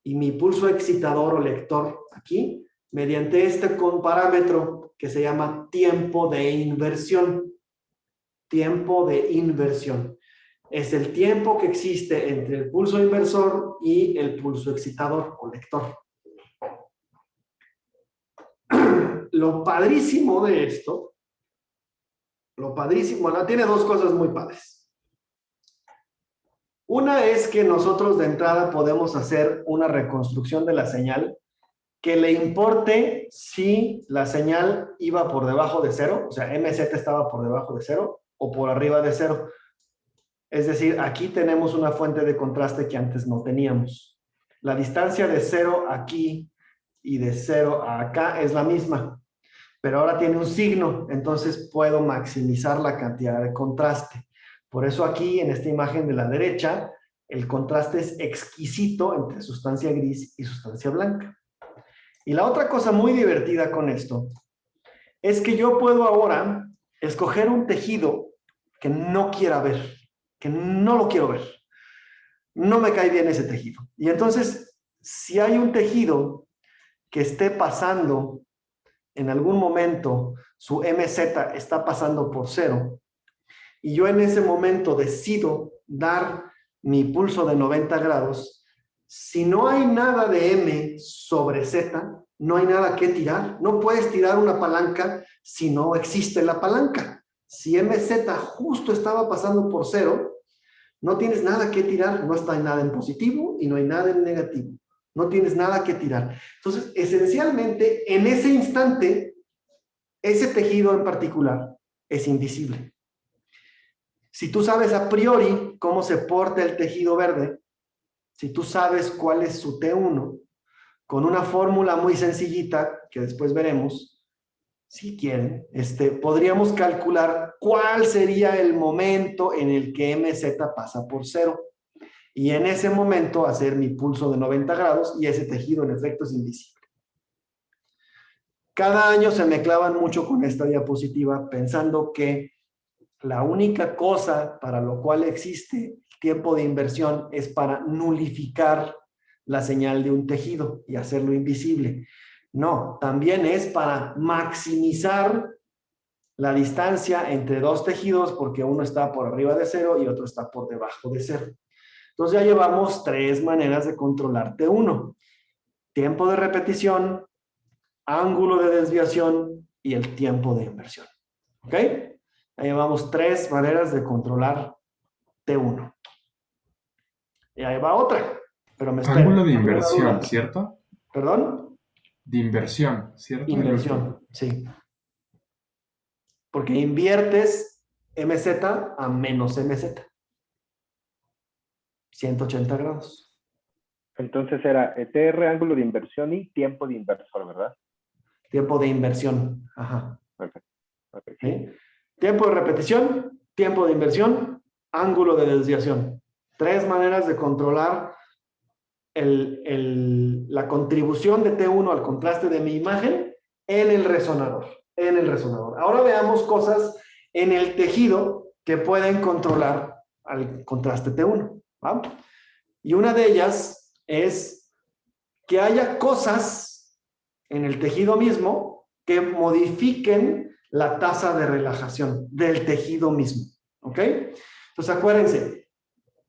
y mi pulso excitador o lector aquí, mediante este parámetro que se llama tiempo de inversión. Tiempo de inversión. Es el tiempo que existe entre el pulso inversor y el pulso excitador o lector. Lo padrísimo de esto, bueno, tiene dos cosas muy padres. Una es que nosotros de entrada podemos hacer una reconstrucción de la señal que le importe si la señal iba por debajo de cero, o sea, MZ estaba por debajo de cero o por arriba de cero. Es decir, aquí tenemos una fuente de contraste que antes no teníamos. La distancia de cero aquí y de cero a acá es la misma, pero ahora tiene un signo, entonces puedo maximizar la cantidad de contraste. Por eso aquí, en esta imagen de la derecha, el contraste es exquisito entre sustancia gris y sustancia blanca. Y la otra cosa muy divertida con esto es que yo puedo ahora escoger un tejido que no quiera ver, que no lo quiero ver. No me cae bien ese tejido. Y entonces, si hay un tejido que esté pasando en algún momento, su MZ está pasando por cero, y yo en ese momento decido dar mi pulso de 90 grados, si no hay nada de M sobre Z, no hay nada que tirar. No puedes tirar una palanca si no existe la palanca. Si MZ justo estaba pasando por cero, no tienes nada que tirar. No está nada en positivo y no hay nada en negativo. No tienes nada que tirar. Entonces, esencialmente, en ese instante, ese tejido en particular es invisible. Si tú sabes a priori cómo se porta el tejido verde, si tú sabes cuál es su T1, con una fórmula muy sencillita, que después veremos, si quieren, podríamos calcular cuál sería el momento en el que MZ pasa por cero. Y en ese momento hacer mi pulso de 90 grados y ese tejido en efecto es invisible. Cada año se me clavan mucho con esta diapositiva pensando que la única cosa para lo cual existe tiempo de inversión es para nulificar la señal de un tejido y hacerlo invisible. No, también es para maximizar la distancia entre dos tejidos porque uno está por arriba de cero y otro está por debajo de cero. Entonces ya llevamos tres maneras de controlar T1. Tiempo de repetición, ángulo de desviación y el tiempo de inversión. ¿Ok? Ya llevamos tres maneras de controlar T1. Y ahí va otra. Pero me espero. Ángulo de inversión, ¿cierto? ¿Perdón? De inversión, ¿cierto? Inversión, sí. Porque inviertes MZ a menos MZ. 180 grados. Entonces era ETR, ángulo de inversión y tiempo de inversor, ¿verdad? Tiempo de inversión. Ajá. Perfecto. Okay. ¿Sí? Tiempo de repetición, tiempo de inversión, ángulo de desviación. Tres maneras de controlar la contribución de T1 al contraste de mi imagen en el resonador. Ahora veamos cosas en el tejido que pueden controlar al contraste T1. ¿Va? Y una de ellas es que haya cosas en el tejido mismo que modifiquen la tasa de relajación del tejido mismo. ¿Ok? Entonces acuérdense,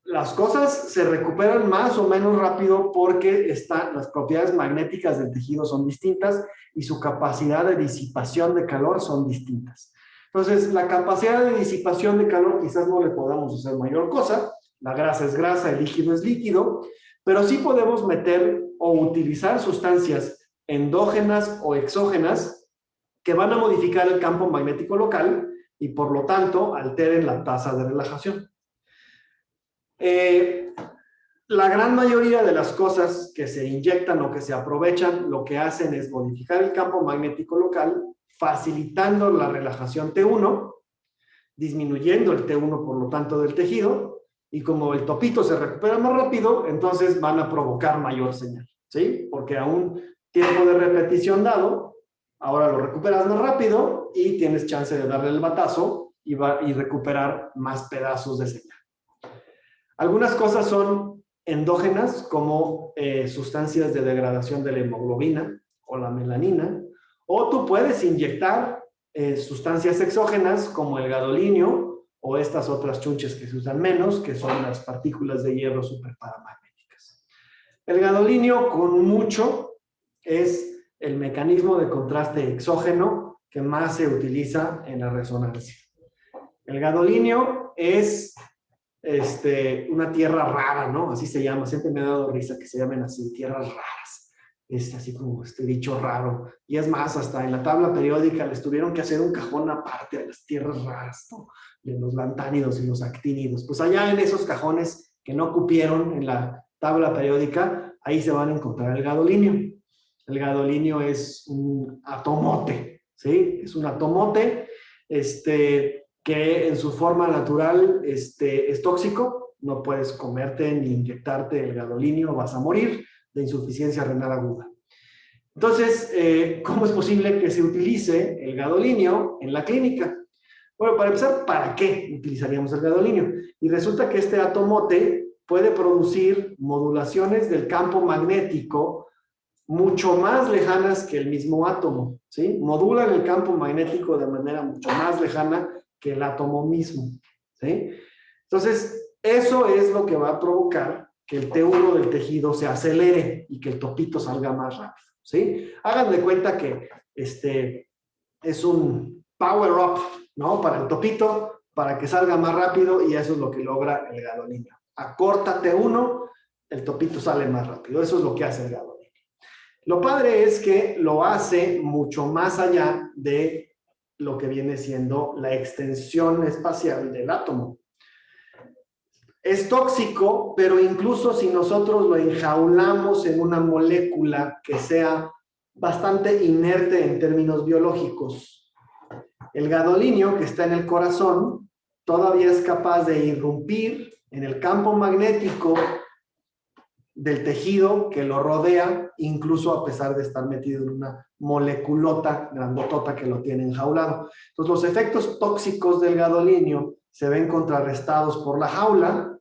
las cosas se recuperan más o menos rápido porque las propiedades magnéticas del tejido son distintas y su capacidad de disipación de calor son distintas. Entonces, la capacidad de disipación de calor quizás no le podamos hacer mayor cosa. La grasa es grasa, el líquido es líquido, pero sí podemos meter o utilizar sustancias endógenas o exógenas que van a modificar el campo magnético local y por lo tanto alteren la tasa de relajación. La gran mayoría de las cosas que se inyectan o que se aprovechan, lo que hacen es modificar el campo magnético local, facilitando la relajación T1, disminuyendo el T1 por lo tanto del tejido, y como el topito se recupera más rápido, entonces van a provocar mayor señal, ¿sí? Porque a un tiempo de repetición dado, ahora lo recuperas más rápido y tienes chance de darle el batazo y recuperar más pedazos de señal. Algunas cosas son endógenas, como sustancias de degradación de la hemoglobina o la melanina, o tú puedes inyectar sustancias exógenas como el gadolinio o estas otras chunches que se usan menos, que son las partículas de hierro superparamagnéticas. El gadolinio, con mucho, es el mecanismo de contraste exógeno que más se utiliza en la resonancia. El gadolinio es una tierra rara, ¿no? Así se llama, siempre me ha dado risa que se llamen así, tierras raras. Es así como este bicho raro. Y es más, hasta en la tabla periódica les tuvieron que hacer un cajón aparte a las tierras raras, ¿no? De los lantánidos y los actínidos. Pues allá en esos cajones que no cupieron en la tabla periódica, ahí se van a encontrar el gadolinio. El gadolinio es un atomote, ¿sí? Es un atomote, que en su forma natural es tóxico, no puedes comerte ni inyectarte el gadolinio, vas a morir de insuficiencia renal aguda. Entonces, ¿cómo es posible que se utilice el gadolinio en la clínica? Bueno, para empezar, ¿para qué utilizaríamos el gadolinio? Y resulta que este atomote puede producir modulaciones del campo magnético mucho más lejanas que el mismo átomo, ¿sí? Modulan el campo magnético de manera mucho más lejana que el átomo mismo, ¿sí? Entonces, eso es lo que va a provocar que el T1 del tejido se acelere y que el topito salga más rápido, ¿sí? Hagan de cuenta que es un power up, ¿no? Para el topito, para que salga más rápido, y eso es lo que logra el gadolinio. Acorta T1, el topito sale más rápido. Eso es lo que hace el gadolinio. Lo padre es que lo hace mucho más allá de lo que viene siendo la extensión espacial del átomo. Es tóxico, pero incluso si nosotros lo enjaulamos en una molécula que sea bastante inerte en términos biológicos, el gadolinio, que está en el corazón, todavía es capaz de irrumpir en el campo magnético del tejido que lo rodea, incluso a pesar de estar metido en una moleculota grandotota que lo tiene enjaulado. Entonces, los efectos tóxicos del gadolinio se ven contrarrestados por la jaula,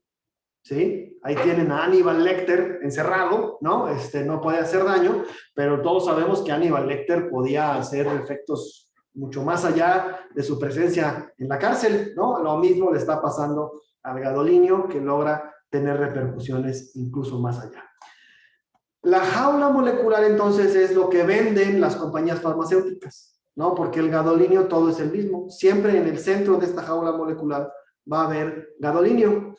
¿sí? Ahí tienen a Hannibal Lecter encerrado, ¿no? No puede hacer daño, pero todos sabemos que Hannibal Lecter podía hacer efectos mucho más allá de su presencia en la cárcel, ¿no? Lo mismo le está pasando al gadolinio, que logra tener repercusiones incluso más allá. La jaula molecular, entonces, es lo que venden las compañías farmacéuticas, ¿no? Porque el gadolinio todo es el mismo. Siempre en el centro de esta jaula molecular va a haber gadolinio.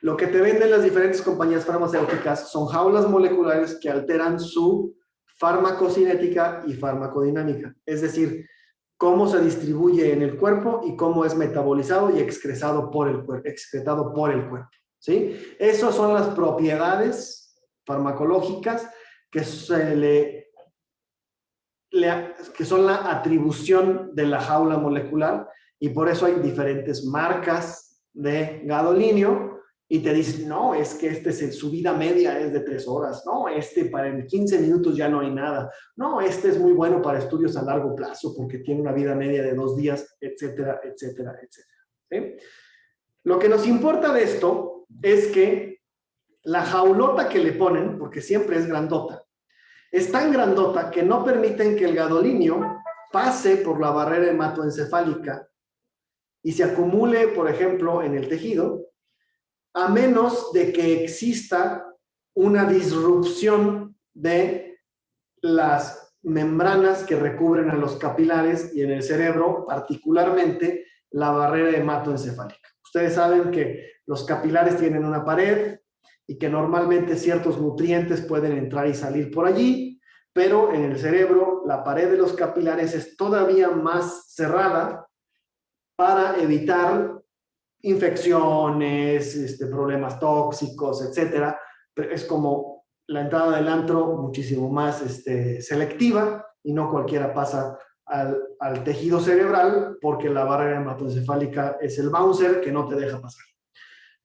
Lo que te venden las diferentes compañías farmacéuticas son jaulas moleculares que alteran su farmacocinética y farmacodinámica. Es decir, cómo se distribuye en el cuerpo y cómo es metabolizado y excretado por el cuerpo. ¿Sí? Esas son las propiedades farmacológicas que son la atribución de la jaula molecular, y por eso hay diferentes marcas de gadolinio, y te dicen, no, es que su vida media es de 3 horas, no, para en 15 minutos ya no hay nada, no, es muy bueno para estudios a largo plazo porque tiene una vida media de 2 días, etcétera, etcétera, etcétera. ¿Sí? Lo que nos importa de esto es que la jaulota que le ponen, porque siempre es grandota, es tan grandota que no permiten que el gadolinio pase por la barrera hematoencefálica y se acumule, por ejemplo, en el tejido, a menos de que exista una disrupción de las membranas que recubren a los capilares y en el cerebro, particularmente la barrera hematoencefálica. Ustedes saben que los capilares tienen una pared y que normalmente ciertos nutrientes pueden entrar y salir por allí, pero en el cerebro la pared de los capilares es todavía más cerrada para evitar infecciones, problemas tóxicos, etcétera. Pero es como la entrada del antro muchísimo más selectiva y no cualquiera pasa al tejido cerebral porque la barrera hematoencefálica es el bouncer que no te deja pasar.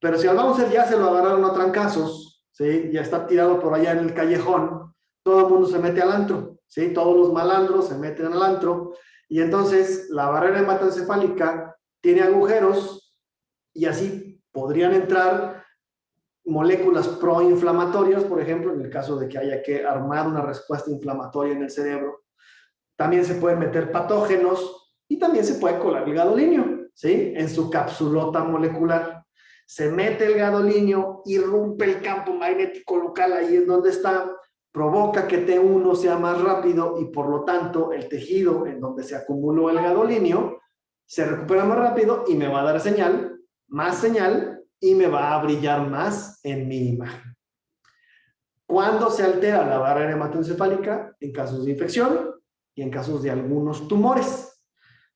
Pero si al bouncer ya se lo agarraron a trancazos, ¿sí? Ya está tirado por allá en el callejón, todo el mundo se mete al antro, ¿sí? Todos los malandros se meten al antro y entonces la barrera hematoencefálica tiene agujeros y así podrían entrar moléculas proinflamatorias, por ejemplo, en el caso de que haya que armar una respuesta inflamatoria en el cerebro. También se pueden meter patógenos y también se puede colar el gadolíneo, ¿sí? En su capsulota molecular. Se mete el gadolíneo, irrumpe el campo magnético local ahí en donde está, provoca que T1 sea más rápido y por lo tanto el tejido en donde se acumuló el gadolíneo se recupera más rápido y me va a dar señal, más señal y me va a brillar más en mi imagen. ¿Cuándo se altera la barrera hematoencefálica? En casos de infección y en casos de algunos tumores.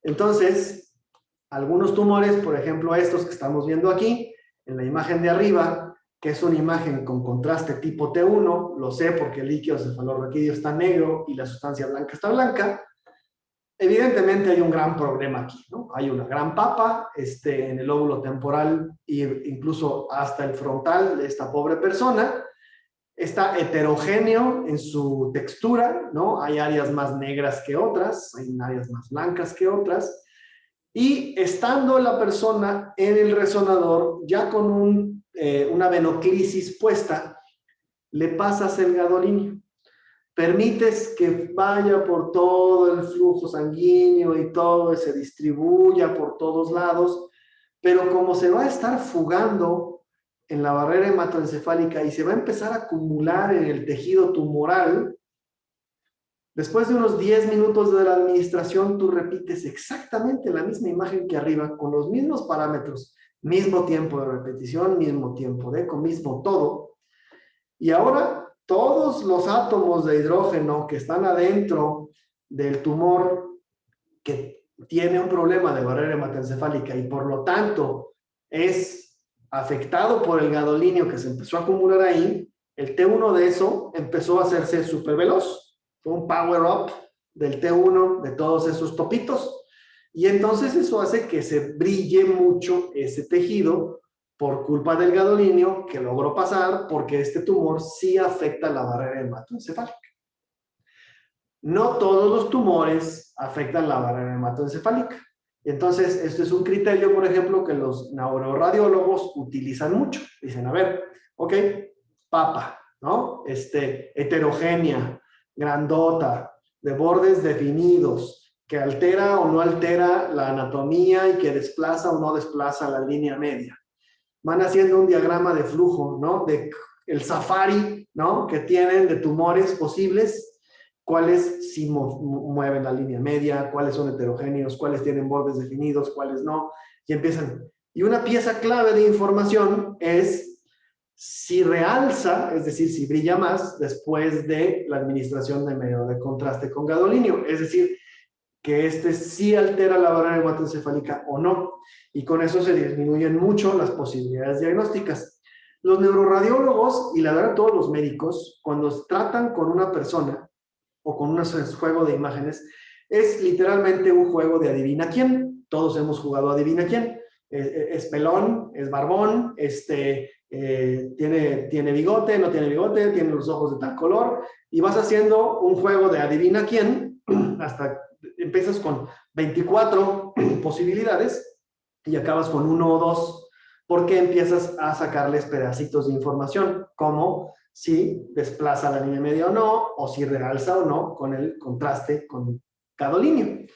Entonces, algunos tumores, por ejemplo estos que estamos viendo aquí, en la imagen de arriba, que es una imagen con contraste tipo T1, lo sé porque el líquido cefalorraquídeo está negro y la sustancia blanca está blanca. Evidentemente hay un gran problema aquí, ¿no? Hay una gran papa en el lóbulo temporal e incluso hasta el frontal de esta pobre persona. Está heterogéneo en su textura, ¿no? Hay áreas más negras que otras, hay áreas más blancas que otras. Y estando la persona en el resonador, ya con una venoclisis puesta, le pasas el gadolíneo. Permites que vaya por todo el flujo sanguíneo y todo se distribuya por todos lados, pero como se va a estar fugando en la barrera hematoencefálica y se va a empezar a acumular en el tejido tumoral, después de unos 10 minutos de la administración, tú repites exactamente la misma imagen que arriba, con los mismos parámetros, mismo tiempo de repetición, mismo tiempo de eco, mismo todo. Y ahora todos los átomos de hidrógeno que están adentro del tumor que tiene un problema de barrera hematoencefálica y por lo tanto es afectado por el gadolínio que se empezó a acumular ahí, el T1 de eso empezó a hacerse súper veloz. Fue un power up del T1 de todos esos topitos. Y entonces eso hace que se brille mucho ese tejido por culpa del gadolínio que logró pasar porque este tumor sí afecta la barrera hematoencefálica. No todos los tumores afectan la barrera hematoencefálica. Entonces, esto es un criterio, por ejemplo, que los neuroradiólogos utilizan mucho. Dicen, a ver, ok, papa, ¿no? Heterogénea, grandota, de bordes definidos, que altera o no altera la anatomía y que desplaza o no desplaza la línea media. Van haciendo un diagrama de flujo, ¿no? De el safari, ¿no? Que tienen de tumores posibles, cuáles sí mueven la línea media, cuáles son heterogéneos, cuáles tienen bordes definidos, cuáles no, y empiezan. Y una pieza clave de información es si realza, es decir, si brilla más después de la administración de medio de contraste con gadolínio, es decir, que sí altera la barrera hematoencefálica o no, y con eso se disminuyen mucho las posibilidades diagnósticas. Los neuroradiólogos, y la verdad todos los médicos, cuando tratan con una persona o con un juego de imágenes, es literalmente un juego de adivina quién. Todos hemos jugado a adivina quién. Es pelón, es barbón, tiene bigote, no tiene bigote, tiene los ojos de tal color, y vas haciendo un juego de adivina quién hasta empiezas con 24 posibilidades y acabas con 1 o 2 porque empiezas a sacarles pedacitos de información como si desplaza la línea media o no, o si realza o no con el contraste con gadolínio.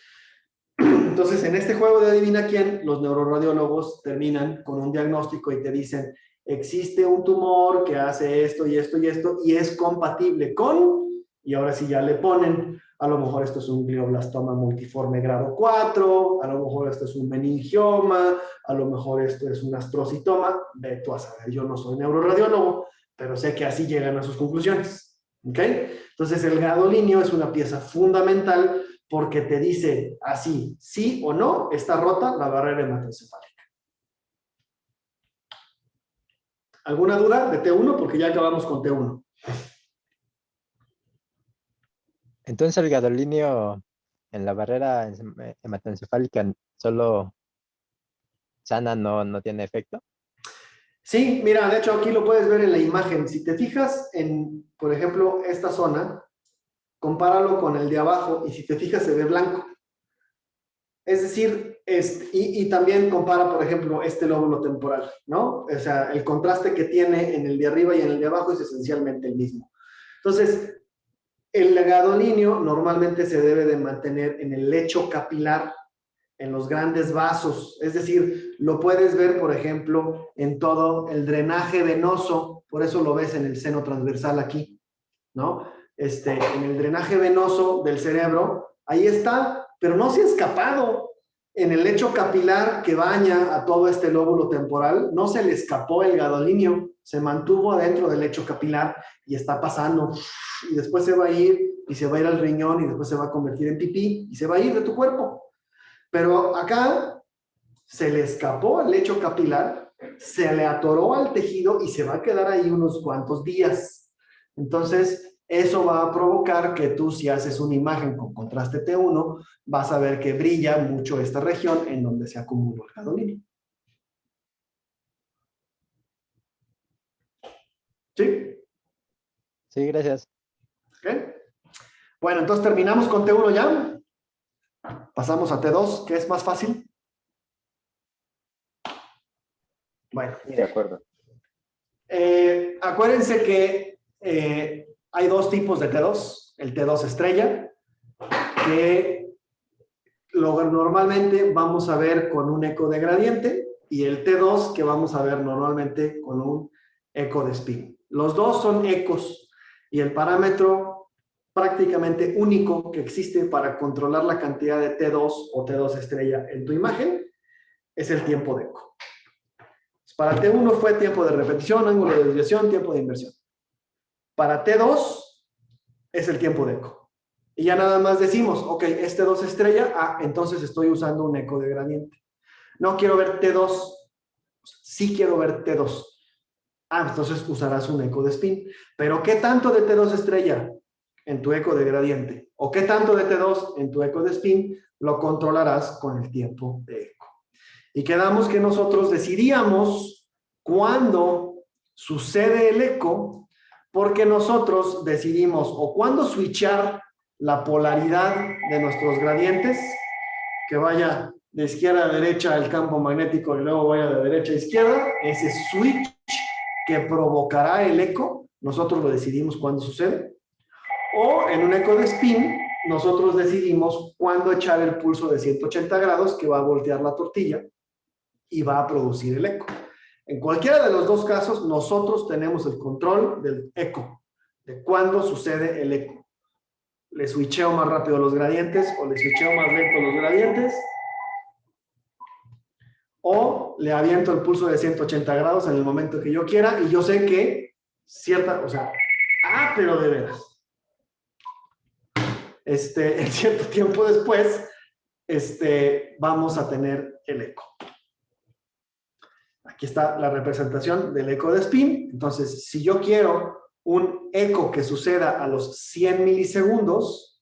Entonces, en este juego de adivina quién, los neuroradiólogos terminan con un diagnóstico y te dicen, existe un tumor que hace esto y esto y esto y es compatible con, y ahora sí ya le ponen, a lo mejor esto es un glioblastoma multiforme grado 4, a lo mejor esto es un meningioma, a lo mejor esto es un astrocitoma, ve tú a saber, yo no soy neuroradiólogo, pero sé que así llegan a sus conclusiones, ¿ok? Entonces el gadolínio es una pieza fundamental porque te dice así, sí o no, está rota la barrera hematoencefálica. ¿Alguna duda de T1? Porque ya acabamos con T1. Entonces el gadolinio en la barrera hematoencefálica solo sana, no tiene efecto. Sí, mira, de hecho aquí lo puedes ver en la imagen. Si te fijas en, por ejemplo, esta zona, compáralo con el de abajo y si te fijas se ve blanco. Es decir, y también compara, por ejemplo, este lóbulo temporal, ¿no? O sea, el contraste que tiene en el de arriba y en el de abajo es esencialmente el mismo. Entonces, el gadolinio normalmente se debe de mantener en el lecho capilar, en los grandes vasos. Es decir, lo puedes ver, por ejemplo, en todo el drenaje venoso, por eso lo ves en el seno transversal aquí, ¿no? En el drenaje venoso del cerebro, ahí está, pero no se ha escapado. En el lecho capilar que baña a todo este lóbulo temporal, no se le escapó el gadolinio, se mantuvo adentro del lecho capilar y está pasando. Y después se va a ir, y se va a ir al riñón, y después se va a convertir en pipí, y se va a ir de tu cuerpo. Pero acá se le escapó el lecho capilar, se le atoró al tejido y se va a quedar ahí unos cuantos días. Entonces, eso va a provocar que tú, si haces una imagen con contraste T1, vas a ver que brilla mucho esta región en donde se acumuló el gadolinio. ¿Sí? Sí, gracias. ¿Ok? Bueno, entonces terminamos con T1 ya. Pasamos a T2, que es más fácil. Bueno. Sí, de acuerdo. Acuérdense que hay dos tipos de T2. El T2 estrella, que normalmente vamos a ver con un eco de gradiente, y el T2 que vamos a ver normalmente con un eco de spin. Los dos son ecos, y el parámetro prácticamente único que existe para controlar la cantidad de T2 o T2 estrella en tu imagen es el tiempo de eco. Para T1 fue tiempo de repetición, ángulo de desviación, tiempo de inversión. Para T2 es el tiempo de eco. Y ya nada más decimos, ok, este 2 estrella, entonces estoy usando un eco de gradiente. No quiero ver T2, sí quiero ver T2. Entonces usarás un eco de spin. Pero ¿qué tanto de T2 estrella en tu eco de gradiente? ¿O qué tanto de T2 en tu eco de spin? Lo controlarás con el tiempo de eco. Y quedamos que nosotros decidíamos cuándo sucede el eco, porque nosotros decidimos o cuándo switchar la polaridad de nuestros gradientes, que vaya de izquierda a derecha el campo magnético y luego vaya de derecha a izquierda, ese switch que provocará el eco, nosotros lo decidimos cuándo sucede. O en un eco de spin, nosotros decidimos cuándo echar el pulso de 180 grados que va a voltear la tortilla y va a producir el eco. En cualquiera de los dos casos, nosotros tenemos el control del eco, de cuándo sucede el eco. Le switcheo más rápido los gradientes o le switcheo más lento los gradientes, o le aviento el pulso de 180 grados en el momento que yo quiera y yo sé que pero de veras. En cierto tiempo después, vamos a tener el eco. Aquí está la representación del eco de spin. Entonces, si yo quiero un eco que suceda a los 100 milisegundos,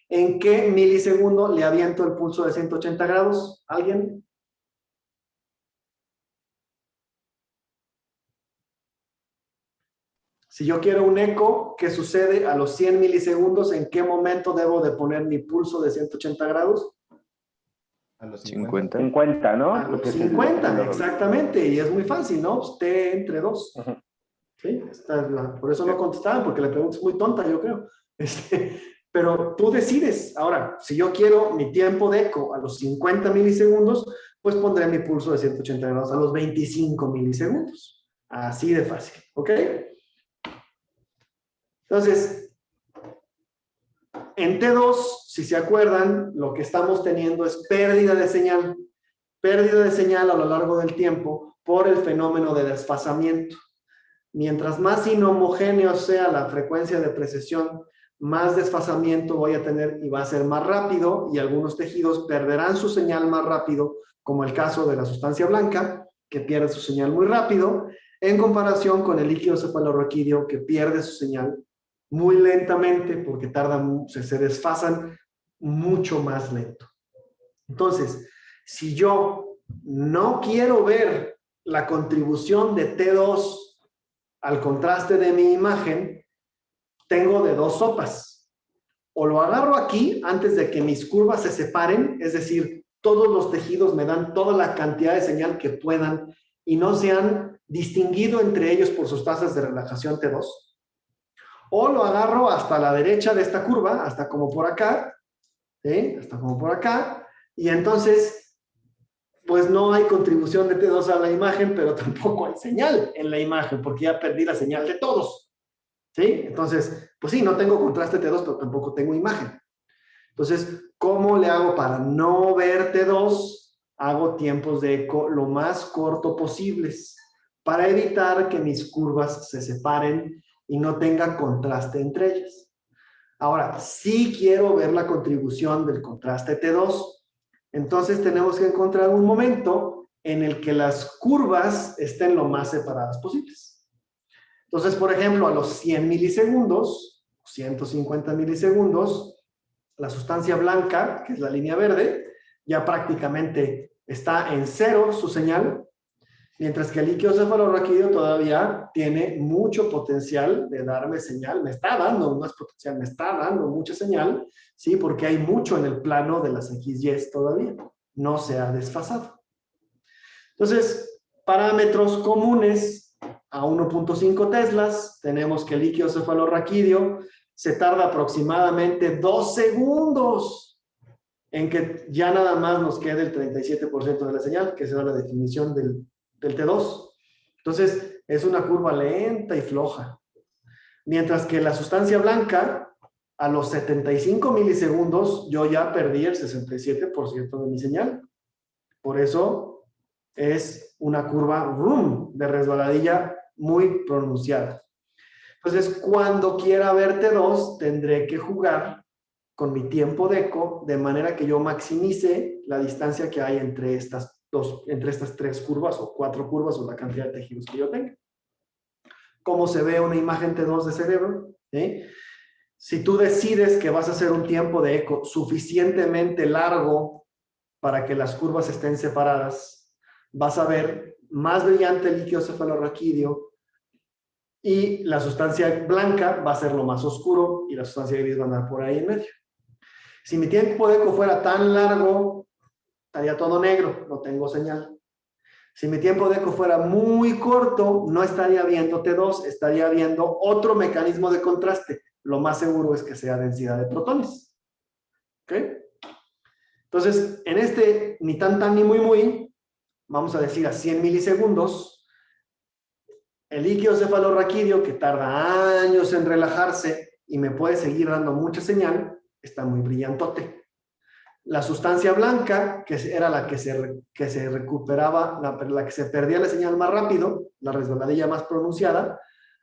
¿en qué milisegundo le aviento el pulso de 180 grados? ¿Alguien? Si yo quiero un eco que sucede a los 100 milisegundos, ¿en qué momento debo de poner mi pulso de 180 grados? A los 50. 50, ¿no? A los 50, exactamente. Y es muy fácil, ¿no? T entre 2. ¿Sí? Por eso no contestaban, porque la pregunta es muy tonta, yo creo. Pero tú decides. Ahora, si yo quiero mi tiempo de eco a los 50 milisegundos, pues pondré mi pulso de 180 grados a los 25 milisegundos. Así de fácil, ¿ok? Entonces, en T2, si se acuerdan, lo que estamos teniendo es pérdida de señal. Pérdida de señal a lo largo del tiempo por el fenómeno de desfasamiento. Mientras más inhomogéneo sea la frecuencia de precesión, más desfasamiento voy a tener y va a ser más rápido, y algunos tejidos perderán su señal más rápido como el caso de la sustancia blanca, que pierde su señal muy rápido, en comparación con el líquido cefalorraquídeo, que pierde su señal muy lentamente porque se desfasan mucho más lento. Entonces, si yo no quiero ver la contribución de T2 al contraste de mi imagen, tengo de dos sopas. O lo agarro aquí antes de que mis curvas se separen, es decir, todos los tejidos me dan toda la cantidad de señal que puedan y no se han distinguido entre ellos por sus tasas de relajación T2. O lo agarro hasta la derecha de esta curva, hasta como por acá, ¿sí? Hasta como por acá, y entonces, pues no hay contribución de T2 a la imagen, pero tampoco hay señal en la imagen, porque ya perdí la señal de todos, ¿sí? Entonces, pues sí, no tengo contraste T2, pero tampoco tengo imagen. Entonces, ¿cómo le hago para no ver T2? Hago tiempos de eco lo más corto posibles para evitar que mis curvas se separen y no tenga contraste entre ellas. Ahora, si quiero ver la contribución del contraste T2, entonces tenemos que encontrar un momento en el que las curvas estén lo más separadas posibles. Entonces, por ejemplo, a los 100 milisegundos, 150 milisegundos, la sustancia blanca, que es la línea verde, ya prácticamente está en cero su señal, mientras que el líquido cefalorraquídeo todavía tiene mucho potencial de darme señal. Me está dando más potencial, me está dando mucha señal, ¿sí? Porque hay mucho en el plano de las XYs todavía. No se ha desfasado. Entonces, parámetros comunes a 1.5 teslas, tenemos que el líquido cefalorraquídeo se tarda aproximadamente 2 segundos en que ya nada más nos quede el 37% de la señal, que será la definición del T2. Entonces, es una curva lenta y floja. Mientras que la sustancia blanca, a los 75 milisegundos, yo ya perdí el 67% de mi señal. Por eso es una curva de resbaladilla muy pronunciada. Entonces, cuando quiera ver T2, tendré que jugar con mi tiempo de eco de manera que yo maximice la distancia que hay entre estas tres curvas o 4 curvas o la cantidad de tejidos que yo tenga. ¿Cómo se ve una imagen T2 de cerebro? ¿Sí? Si tú decides que vas a hacer un tiempo de eco suficientemente largo para que las curvas estén separadas, vas a ver más brillante el líquido cefalorraquídeo y la sustancia blanca va a ser lo más oscuro y la sustancia gris va a andar por ahí en medio. Si mi tiempo de eco fuera tan largo, estaría todo negro, no tengo señal. Si mi tiempo de eco fuera muy corto, no estaría viendo T2, estaría viendo otro mecanismo de contraste. Lo más seguro es que sea densidad de protones. ¿Ok? Entonces, en este ni tan ni muy, vamos a decir a 100 milisegundos, el líquido cefalorraquídeo, que tarda años en relajarse y me puede seguir dando mucha señal, está muy brillantote. La sustancia blanca, que era la que se recuperaba, la que se perdía la señal más rápido, la resbaladilla más pronunciada,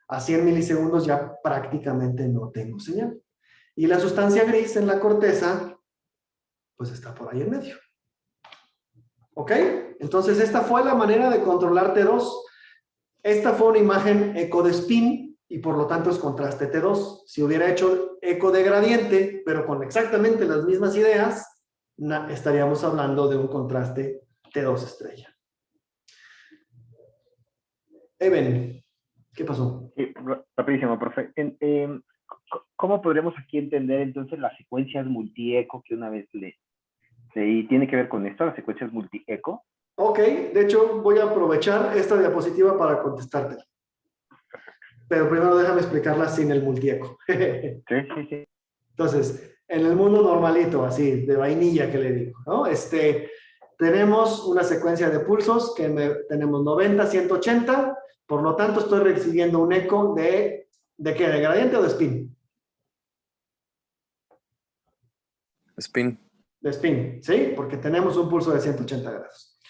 a 100 milisegundos ya prácticamente no tengo señal. Y la sustancia gris en la corteza, pues está por ahí en medio. ¿Ok? Entonces esta fue la manera de controlar T2. Esta fue una imagen eco de spin y por lo tanto es contraste T2. Si hubiera hecho eco de gradiente, pero con exactamente las mismas ideas, estaríamos hablando de un contraste T2 estrella. Even, ¿qué pasó? Sí, rapidísimo, profe. ¿Cómo podríamos aquí entender entonces las secuencias multieco que una vez leí? ¿Tiene que ver con esto, las secuencias multieco? Ok, de hecho voy a aprovechar esta diapositiva para contestarte. Pero primero déjame explicarla sin el multieco. Sí. Entonces, en el mundo normalito, así, de vainilla que le digo, ¿no? Tenemos una secuencia de pulsos que tenemos 90, 180, por lo tanto estoy recibiendo un eco ¿de qué? ¿De gradiente o de spin? Spin. De spin, ¿sí? Porque tenemos un pulso de 180 grados.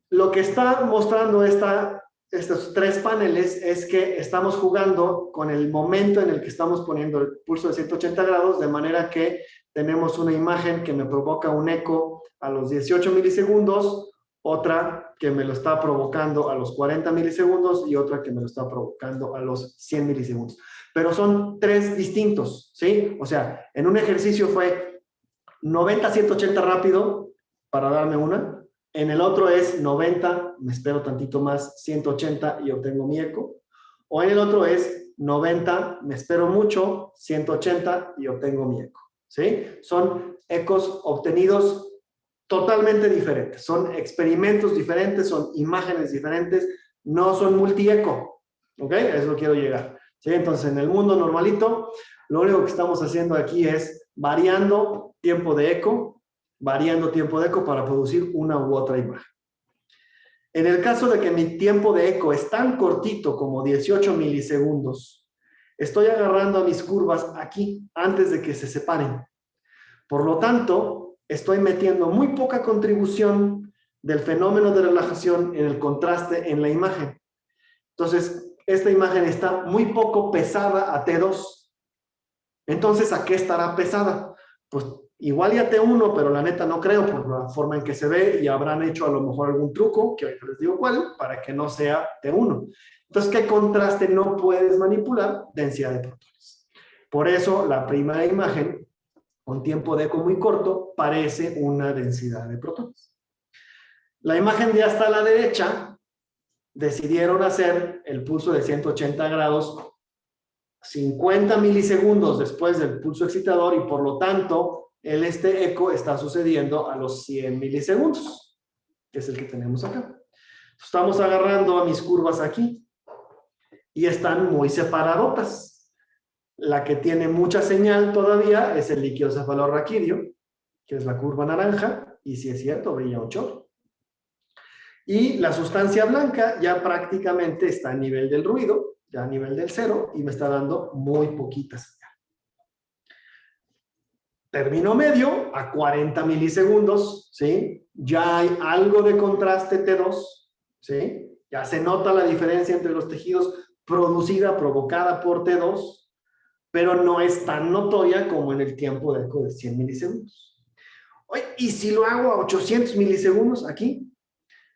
Lo que está mostrando estos tres paneles es que estamos jugando con el momento en el que estamos poniendo el pulso de 180 grados, de manera que tenemos una imagen que me provoca un eco a los 18 milisegundos, otra que me lo está provocando a los 40 milisegundos y otra que me lo está provocando a los 100 milisegundos. Pero son 3 distintos, ¿sí? O sea, en un ejercicio fue 90-180 rápido para darme una. En el otro es 90, me espero tantito más, 180 y obtengo mi eco. O en el otro es 90, me espero mucho, 180 y obtengo mi eco, ¿sí? Son ecos obtenidos totalmente diferentes. Son experimentos diferentes, son imágenes diferentes, no son multieco, ¿ok? A eso quiero llegar, ¿sí? Entonces, en el mundo normalito, lo único que estamos haciendo aquí es variando tiempo de eco para producir una u otra imagen. En el caso de que mi tiempo de eco es tan cortito como 18 milisegundos, estoy agarrando a mis curvas aquí antes de que se separen. Por lo tanto, estoy metiendo muy poca contribución del fenómeno de relajación en el contraste en la imagen. Entonces, esta imagen está muy poco pesada a T2. Entonces, ¿a qué estará pesada? Pues igual y a T1, pero la neta no creo por la forma en que se ve y habrán hecho a lo mejor algún truco, que ahorita les digo cuál, para que no sea T1. Entonces, ¿qué contraste no puedes manipular? Densidad de protones. Por eso, la primera imagen, con tiempo de eco muy corto, parece una densidad de protones. La imagen de hasta la derecha, decidieron hacer el pulso de 180 grados 50 milisegundos después del pulso excitador y por lo tanto este eco está sucediendo a los 100 milisegundos, que es el que tenemos acá. Estamos agarrando a mis curvas aquí y están muy separadotas. La que tiene mucha señal todavía es el líquido cefalorraquídeo, que es la curva naranja, y si es cierto, brilla un chorro. Y la sustancia blanca ya prácticamente está a nivel del ruido, ya a nivel del cero, y me está dando muy poquita señal. Término medio, a 40 milisegundos, ¿sí? Ya hay algo de contraste T2, ¿sí? Ya se nota la diferencia entre los tejidos provocada por T2, pero no es tan notoria como en el tiempo de eco de 100 milisegundos. Oye, ¿y si lo hago a 800 milisegundos aquí?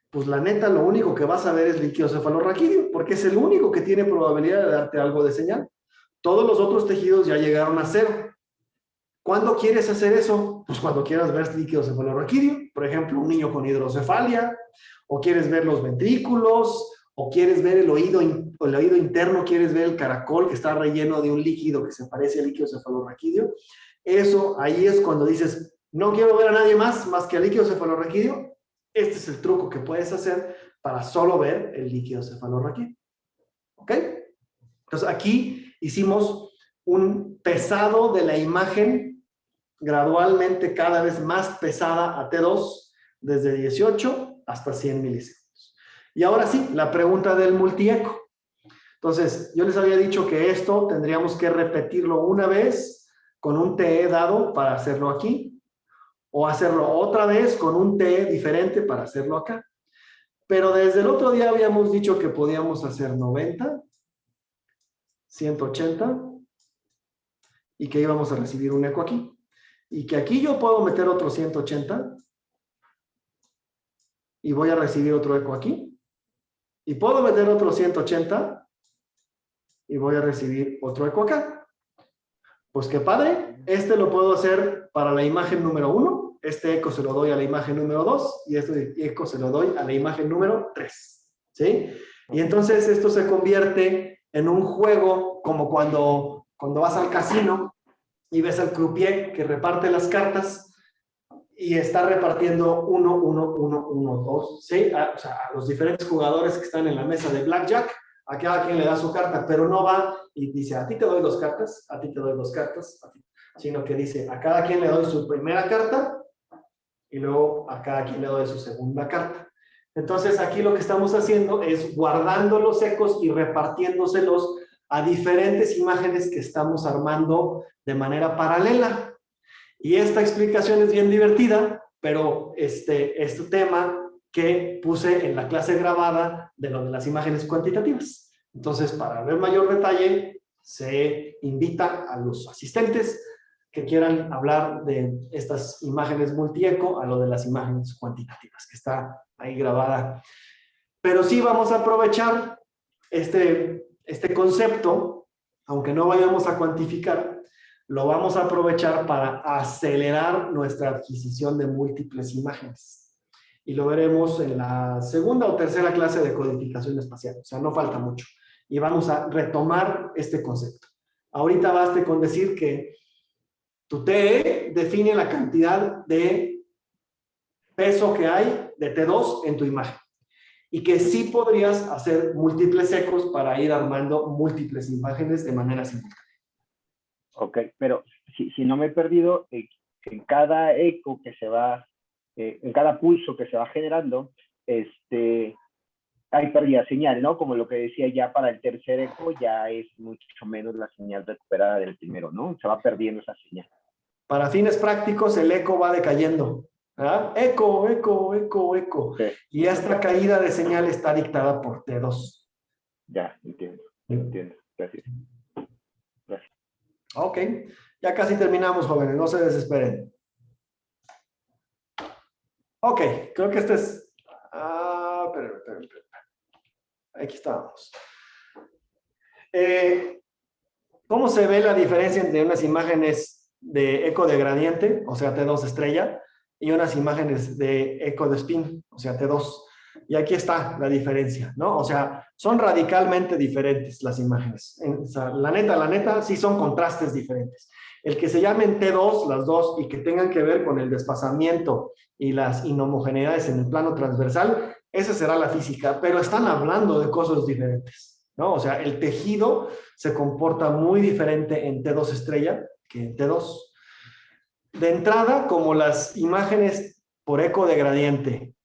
Pues la neta, lo único que vas a ver es líquido cefalorraquídeo, porque es el único que tiene probabilidad de darte algo de señal. Todos los otros tejidos ya llegaron a cero. ¿Cuándo quieres hacer eso? Pues cuando quieras ver líquido cefalorraquídeo, por ejemplo, un niño con hidrocefalia, o quieres ver los ventrículos, o quieres ver el oído interno, quieres ver el caracol que está relleno de un líquido que se parece al líquido cefalorraquídeo. Eso, ahí es cuando dices, no quiero ver a nadie más que al líquido cefalorraquídeo. Este es el truco que puedes hacer para solo ver el líquido cefalorraquídeo. ¿Ok? Entonces aquí hicimos un pesado de la imagen gradualmente cada vez más pesada a T2 desde 18 hasta 100 milisegundos. Y ahora sí, la pregunta del multieco. Entonces, yo les había dicho que esto tendríamos que repetirlo una vez con un TE dado para hacerlo aquí, o hacerlo otra vez con un TE diferente para hacerlo acá. Pero desde el otro día habíamos dicho que podíamos hacer 90, 180, y que íbamos a recibir un eco aquí. Y que aquí yo puedo meter otro 180, y voy a recibir otro eco aquí. Y puedo meter otro 180, y voy a recibir otro eco acá. Pues qué padre, este lo puedo hacer para la imagen número 1, este eco se lo doy a la imagen número 2, y este eco se lo doy a la imagen número 3, ¿sí? Y entonces esto se convierte en un juego como cuando vas al casino y ves al croupier que reparte las cartas y está repartiendo 1, 1, 1, 1, 2, ¿sí? O sea, a los diferentes jugadores que están en la mesa de blackjack, a cada quien le da su carta, pero no va y dice, a ti te doy 2 cartas, a ti te doy 2 cartas, a ti, sino que dice, a cada quien le doy su primera carta y luego a cada quien le doy su segunda carta. Entonces aquí lo que estamos haciendo es guardando los ecos y repartiéndoselos a diferentes imágenes que estamos armando de manera paralela. Y esta explicación es bien divertida, pero este tema que puse en la clase grabada de lo de las imágenes cuantitativas. Entonces, para ver mayor detalle, se invita a los asistentes que quieran hablar de estas imágenes multieco a lo de las imágenes cuantitativas, que está ahí grabada. Pero sí vamos a aprovechar este concepto, aunque no vayamos a cuantificar, lo vamos a aprovechar para acelerar nuestra adquisición de múltiples imágenes. Y lo veremos en la segunda o tercera clase de codificación espacial, o sea, no falta mucho. Y vamos a retomar este concepto. Ahorita baste con decir que tu TE define la cantidad de peso que hay de T2 en tu imagen. Y que sí podrías hacer múltiples ecos para ir armando múltiples imágenes de manera simultánea. Ok, pero si no me he perdido, en cada eco que se va, en cada pulso que se va generando, hay pérdida de señal, ¿no? Como lo que decía, ya para el tercer eco ya es mucho menos la señal recuperada del primero, ¿no? Se va perdiendo esa señal. Para fines prácticos, el eco va decayendo. ¿Verdad? Eco, eco, eco, eco. Sí. Y esta caída de señal está dictada por T2. Ya, entiendo. Gracias. Gracias. Ok, ya casi terminamos, jóvenes, no se desesperen. Ok, creo que este es... espera. Aquí estábamos. ¿Cómo se ve la diferencia entre unas imágenes de eco de gradiente, o sea, T2 estrella, y unas imágenes de eco de spin, o sea, T2? Y aquí está la diferencia, ¿no? O sea, son radicalmente diferentes las imágenes. O sea, la neta, sí son contrastes diferentes. El que se llamen T2, las dos, y que tengan que ver con el desfasamiento y las inhomogeneidades en el plano transversal, esa será la física, pero están hablando de cosas diferentes, ¿no? O sea, el tejido se comporta muy diferente en T2 estrella que en T2. De entrada, como las imágenes por eco de gradiente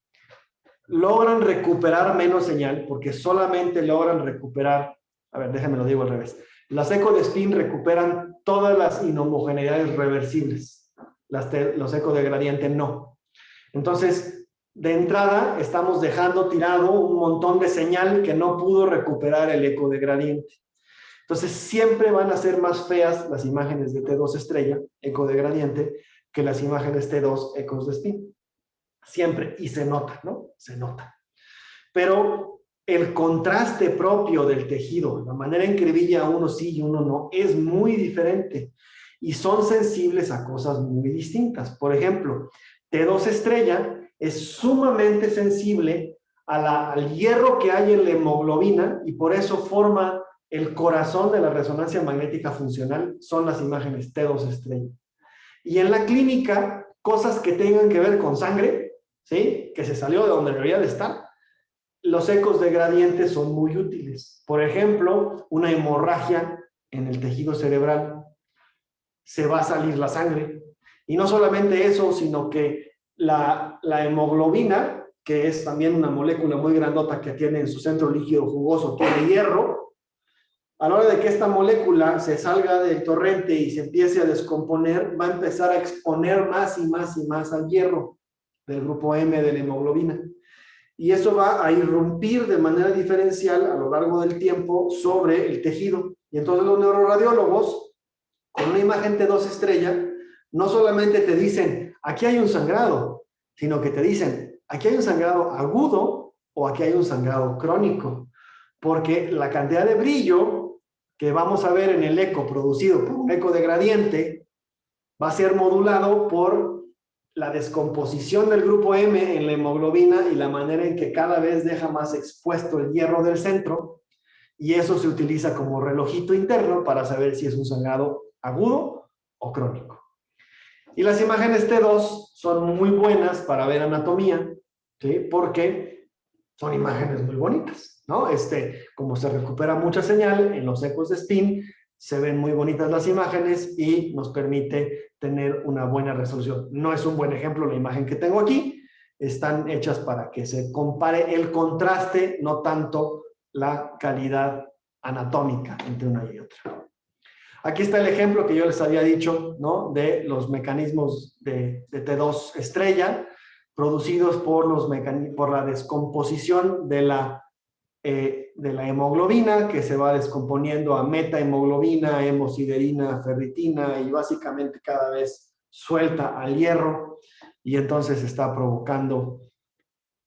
logran recuperar menos señal, porque solamente logran recuperar, a ver, déjenme lo digo al revés, las eco de spin recuperan todas las inhomogeneidades reversibles, los eco de gradiente no. Entonces, de entrada, estamos dejando tirado un montón de señal que no pudo recuperar el eco de gradiente. Entonces, siempre van a ser más feas las imágenes de T2 estrella, eco de gradiente, que las imágenes T2 ecos de spin. Siempre. Y se nota, ¿no? Se nota. Pero el contraste propio del tejido, la manera en que brilla uno sí y uno no, es muy diferente. Y son sensibles a cosas muy distintas. Por ejemplo, T2 estrella es sumamente sensible al hierro que hay en la hemoglobina y por eso forma el corazón de la resonancia magnética funcional, son las imágenes T2 estrella. Y en la clínica, cosas que tengan que ver con sangre, ¿sí? Que se salió de donde debería de estar, los ecos de gradiente son muy útiles. Por ejemplo, una hemorragia en el tejido cerebral, se va a salir la sangre. Y no solamente eso, sino que la hemoglobina, que es también una molécula muy grandota que tiene en su centro líquido jugoso, tiene hierro. A la hora de que esta molécula se salga del torrente y se empiece a descomponer, va a empezar a exponer más y más y más al hierro del grupo M de la hemoglobina. Y eso va a irrumpir de manera diferencial a lo largo del tiempo sobre el tejido. Y entonces los neuroradiólogos, con una imagen T2 estrella, no solamente te dicen, aquí hay un sangrado, sino que te dicen, aquí hay un sangrado agudo o aquí hay un sangrado crónico. Porque la cantidad de brillo que vamos a ver en el eco producido por un eco de gradiente va a ser modulado por la descomposición del grupo M en la hemoglobina y la manera en que cada vez deja más expuesto el hierro del centro, y eso se utiliza como relojito interno para saber si es un sangrado agudo o crónico. Y las imágenes T2 son muy buenas para ver anatomía, ¿sí? Porque son imágenes muy bonitas, ¿no? Como se recupera mucha señal en los ecos de spin, se ven muy bonitas las imágenes y nos permite tener una buena resolución. No es un buen ejemplo la imagen que tengo aquí, están hechas para que se compare el contraste, no tanto la calidad anatómica entre una y otra. Aquí está el ejemplo que yo les había dicho, ¿no? De los mecanismos de T2 estrella, producidos por la descomposición de la de la hemoglobina, que se va descomponiendo a metahemoglobina, hemosiderina, ferritina, y básicamente cada vez suelta al hierro, y entonces está provocando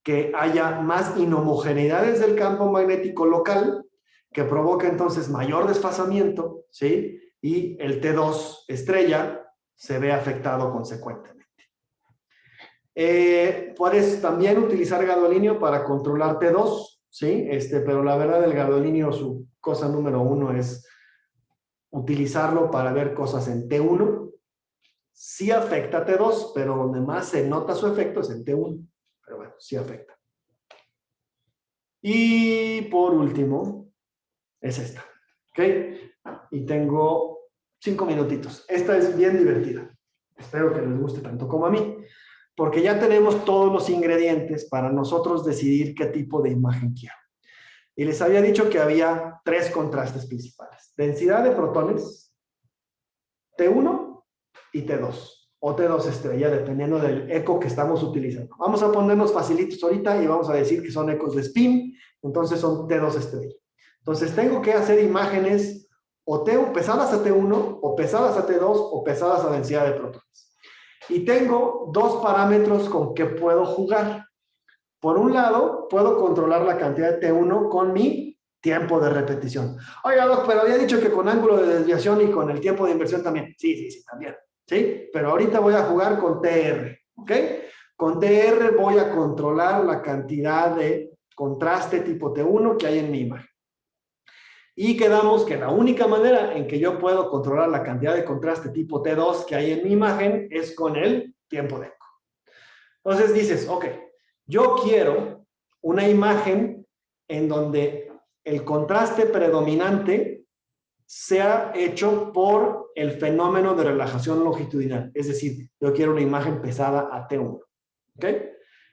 que haya más inhomogeneidades del campo magnético local, que provoca entonces mayor desfasamiento, ¿sí? Y el T2 estrella se ve afectado consecuentemente. Puedes también utilizar gadolinio para controlar T2, ¿sí? Pero la verdad el gadolinio, su cosa número 1 es utilizarlo para ver cosas en T1. Sí afecta a T2, pero donde más se nota su efecto es en T1. Pero bueno, sí afecta. Y por último, es esta. ¿Ok? Y tengo 5 minutitos. Esta es bien divertida. Espero que les guste tanto como a mí. Porque ya tenemos todos los ingredientes para nosotros decidir qué tipo de imagen quiero. Y les había dicho que había 3 contrastes principales. Densidad de protones, T1 y T2. O T2 estrella, dependiendo del eco que estamos utilizando. Vamos a ponernos facilitos ahorita y vamos a decir que son ecos de spin, entonces son T2 estrella. Entonces tengo que hacer imágenes o pesadas a T1, o pesadas a T2, o pesadas a densidad de protones. Y tengo 2 parámetros con que puedo jugar. Por un lado, puedo controlar la cantidad de T1 con mi tiempo de repetición. Oiga, Doc, pero había dicho que con ángulo de desviación y con el tiempo de inversión también. Sí, también. ¿Sí? Pero ahorita voy a jugar con TR, ¿ok? Con TR voy a controlar la cantidad de contraste tipo T1 que hay en mi imagen. Y quedamos que la única manera en que yo puedo controlar la cantidad de contraste tipo T2 que hay en mi imagen es con el tiempo de eco. Entonces dices, ok, yo quiero una imagen en donde el contraste predominante sea hecho por el fenómeno de relajación longitudinal. Es decir, yo quiero una imagen pesada a T1. ¿Ok?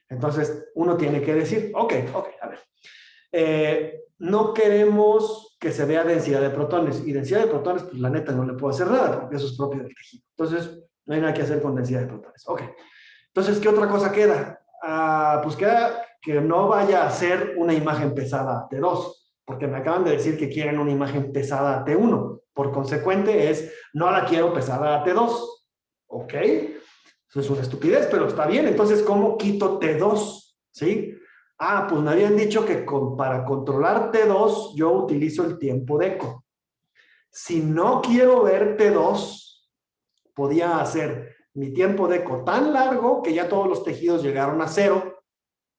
Entonces, uno tiene que decir, ok, a ver. No queremos que se vea densidad de protones. Y densidad de protones, pues la neta no le puedo hacer nada, porque eso es propio del tejido. Entonces, no hay nada que hacer con densidad de protones. Ok. Entonces, ¿qué otra cosa queda? Pues queda que no vaya a ser una imagen pesada a T2. Porque me acaban de decir que quieren una imagen pesada a T1. Por consecuente no la quiero pesada a T2. ¿Ok? Eso es una estupidez, pero está bien. Entonces, ¿cómo quito T2? ¿Sí? Pues me habían dicho que para controlar T2 yo utilizo el tiempo de eco. Si no quiero ver T2, podía hacer mi tiempo de eco tan largo que ya todos los tejidos llegaron a 0.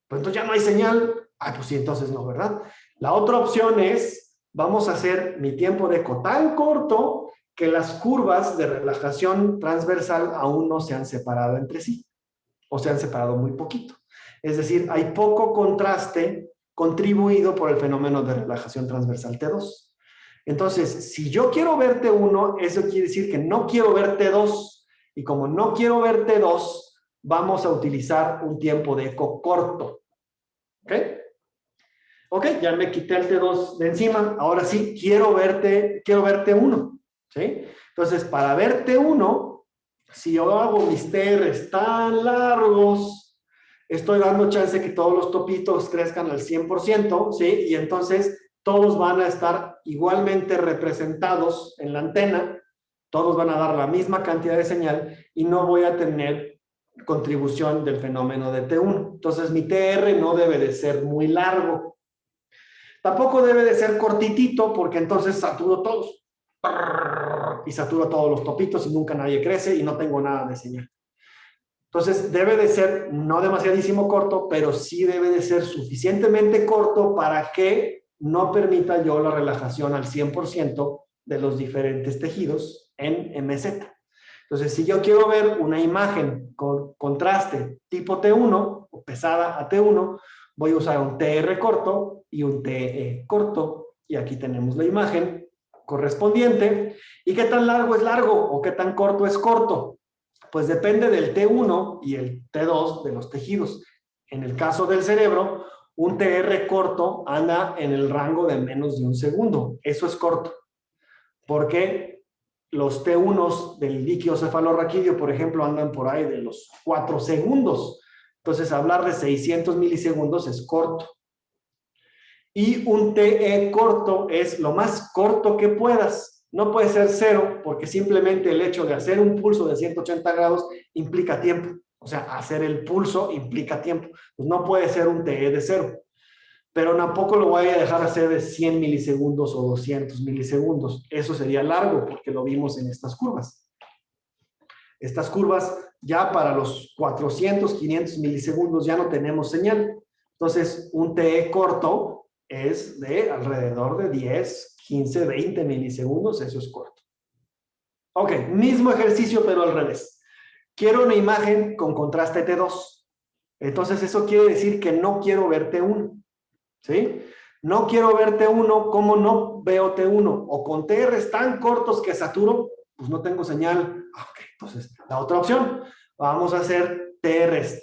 Pues entonces ya no hay señal. Pues sí, entonces no, ¿verdad? La otra opción es, vamos a hacer mi tiempo de eco tan corto que las curvas de relajación transversal aún no se han separado entre sí, o se han separado muy poquito. Es decir, hay poco contraste contribuido por el fenómeno de relajación transversal T2. Entonces, si yo quiero ver T1, eso quiere decir que no quiero ver T2, y como no quiero ver T2, vamos a utilizar un tiempo de eco corto. ¿Ok? Ok, ya me quité el T2 de encima. Ahora sí, quiero ver T1. ¿Sí? Entonces, para ver T1, si yo hago mis TRs tan largos, estoy dando chance que todos los topitos crezcan al 100%, ¿sí? Y entonces todos van a estar igualmente representados en la antena, todos van a dar la misma cantidad de señal y no voy a tener contribución del fenómeno de T1. Entonces mi TR no debe de ser muy largo. Tampoco debe de ser cortitito porque entonces saturo todos. Y saturo todos los topitos y nunca nadie crece y no tengo nada de señal. Entonces debe de ser no demasiadísimo corto, pero sí debe de ser suficientemente corto para que no permita yo la relajación al 100% de los diferentes tejidos en MZ. Entonces, si yo quiero ver una imagen con contraste tipo T1 o pesada a T1, voy a usar un TR corto y un TE corto. Y aquí tenemos la imagen correspondiente. ¿Y qué tan largo es largo o qué tan corto es corto? Pues depende del T1 y el T2 de los tejidos. En el caso del cerebro, un TR corto anda en el rango de menos de 1 segundo. Eso es corto. Porque los T1s del líquido cefalorraquídeo, por ejemplo, andan por ahí de los 4 segundos. Entonces, hablar de 600 milisegundos es corto. Y un TE corto es lo más corto que puedas. No puede ser 0 porque simplemente el hecho de hacer un pulso de 180 grados implica tiempo. O sea, hacer el pulso implica tiempo. Pues no puede ser un TE de 0. Pero tampoco lo voy a dejar hacer de 100 milisegundos o 200 milisegundos. Eso sería largo porque lo vimos en estas curvas. Estas curvas ya para los 400, 500 milisegundos ya no tenemos señal. Entonces, un TE corto es de alrededor de 10, 15, 20 milisegundos. Eso es corto. Ok, mismo ejercicio pero al revés. Quiero una imagen con contraste T2. Entonces, eso quiere decir que no quiero ver T1. ¿Sí? No quiero ver T1, ¿cómo no veo T1? O con TRs tan cortos que saturo, pues no tengo señal. Ok, entonces, la otra opción, vamos a hacer TRs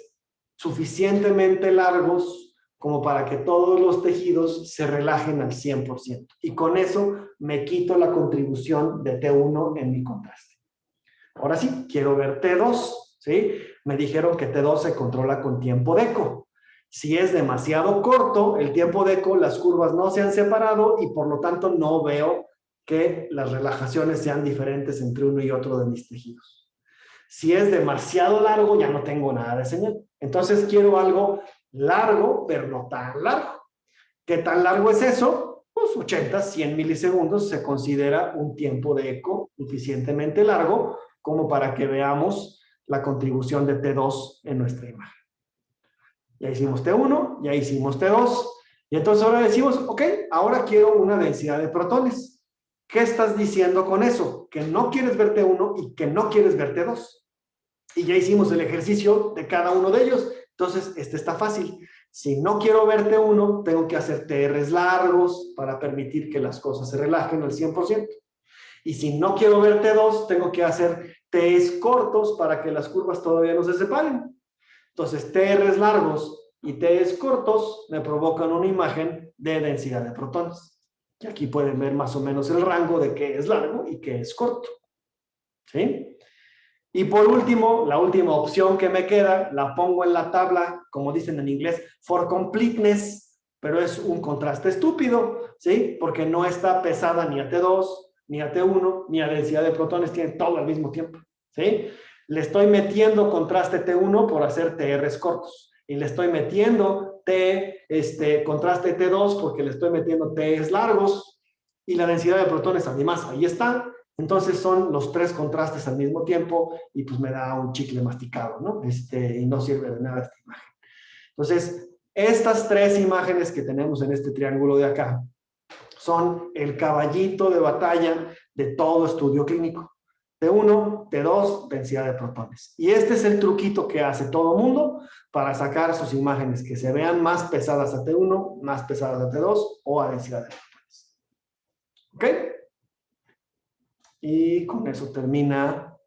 suficientemente largos como para que todos los tejidos se relajen al 100%. Y con eso me quito la contribución de T1 en mi contraste. Ahora sí, quiero ver T2, ¿sí? Me dijeron que T2 se controla con tiempo de eco. Si es demasiado corto el tiempo de eco, las curvas no se han separado y por lo tanto no veo que las relajaciones sean diferentes entre uno y otro de mis tejidos. Si es demasiado largo, ya no tengo nada de señal. Entonces quiero algo largo, pero no tan largo. ¿Qué tan largo es eso? Pues 80, 100 milisegundos se considera un tiempo de eco suficientemente largo como para que veamos la contribución de T2 en nuestra imagen. Ya hicimos T1, ya hicimos T2, y entonces ahora decimos, ok, ahora quiero una densidad de protones. ¿Qué estás diciendo con eso? Que no quieres ver T1 y que no quieres ver T2. Y ya hicimos el ejercicio de cada uno de ellos, entonces este está fácil. Si no quiero ver T1, tengo que hacer TRs largos para permitir que las cosas se relajen al 100%. Y si no quiero ver T2, tengo que hacer Ts cortos para que las curvas todavía no se separen. Entonces, TRs largos y Ts cortos me provocan una imagen de densidad de protones. Y aquí pueden ver más o menos el rango de qué es largo y qué es corto. ¿Sí? Y por último, la última opción que me queda, la pongo en la tabla, como dicen en inglés, for completeness, pero es un contraste estúpido, ¿sí? Porque no está pesada ni a T2, ni a T1, ni a densidad de protones, tiene todo al mismo tiempo, ¿sí? Le estoy metiendo contraste T1 por hacer TRs cortos. Y le estoy metiendo contraste T2 porque le estoy metiendo Ts largos. Y la densidad de protones, además, ahí está. Entonces son los tres contrastes al mismo tiempo y pues me da un chicle masticado, ¿no? Y no sirve de nada esta imagen. Entonces, estas tres imágenes que tenemos en este triángulo de acá son el caballito de batalla de todo estudio clínico. T1, T2, densidad de protones. Y este es el truquito que hace todo mundo para sacar sus imágenes que se vean más pesadas a T1, más pesadas a T2 o a densidad de protones. ¿Ok? Y con eso termina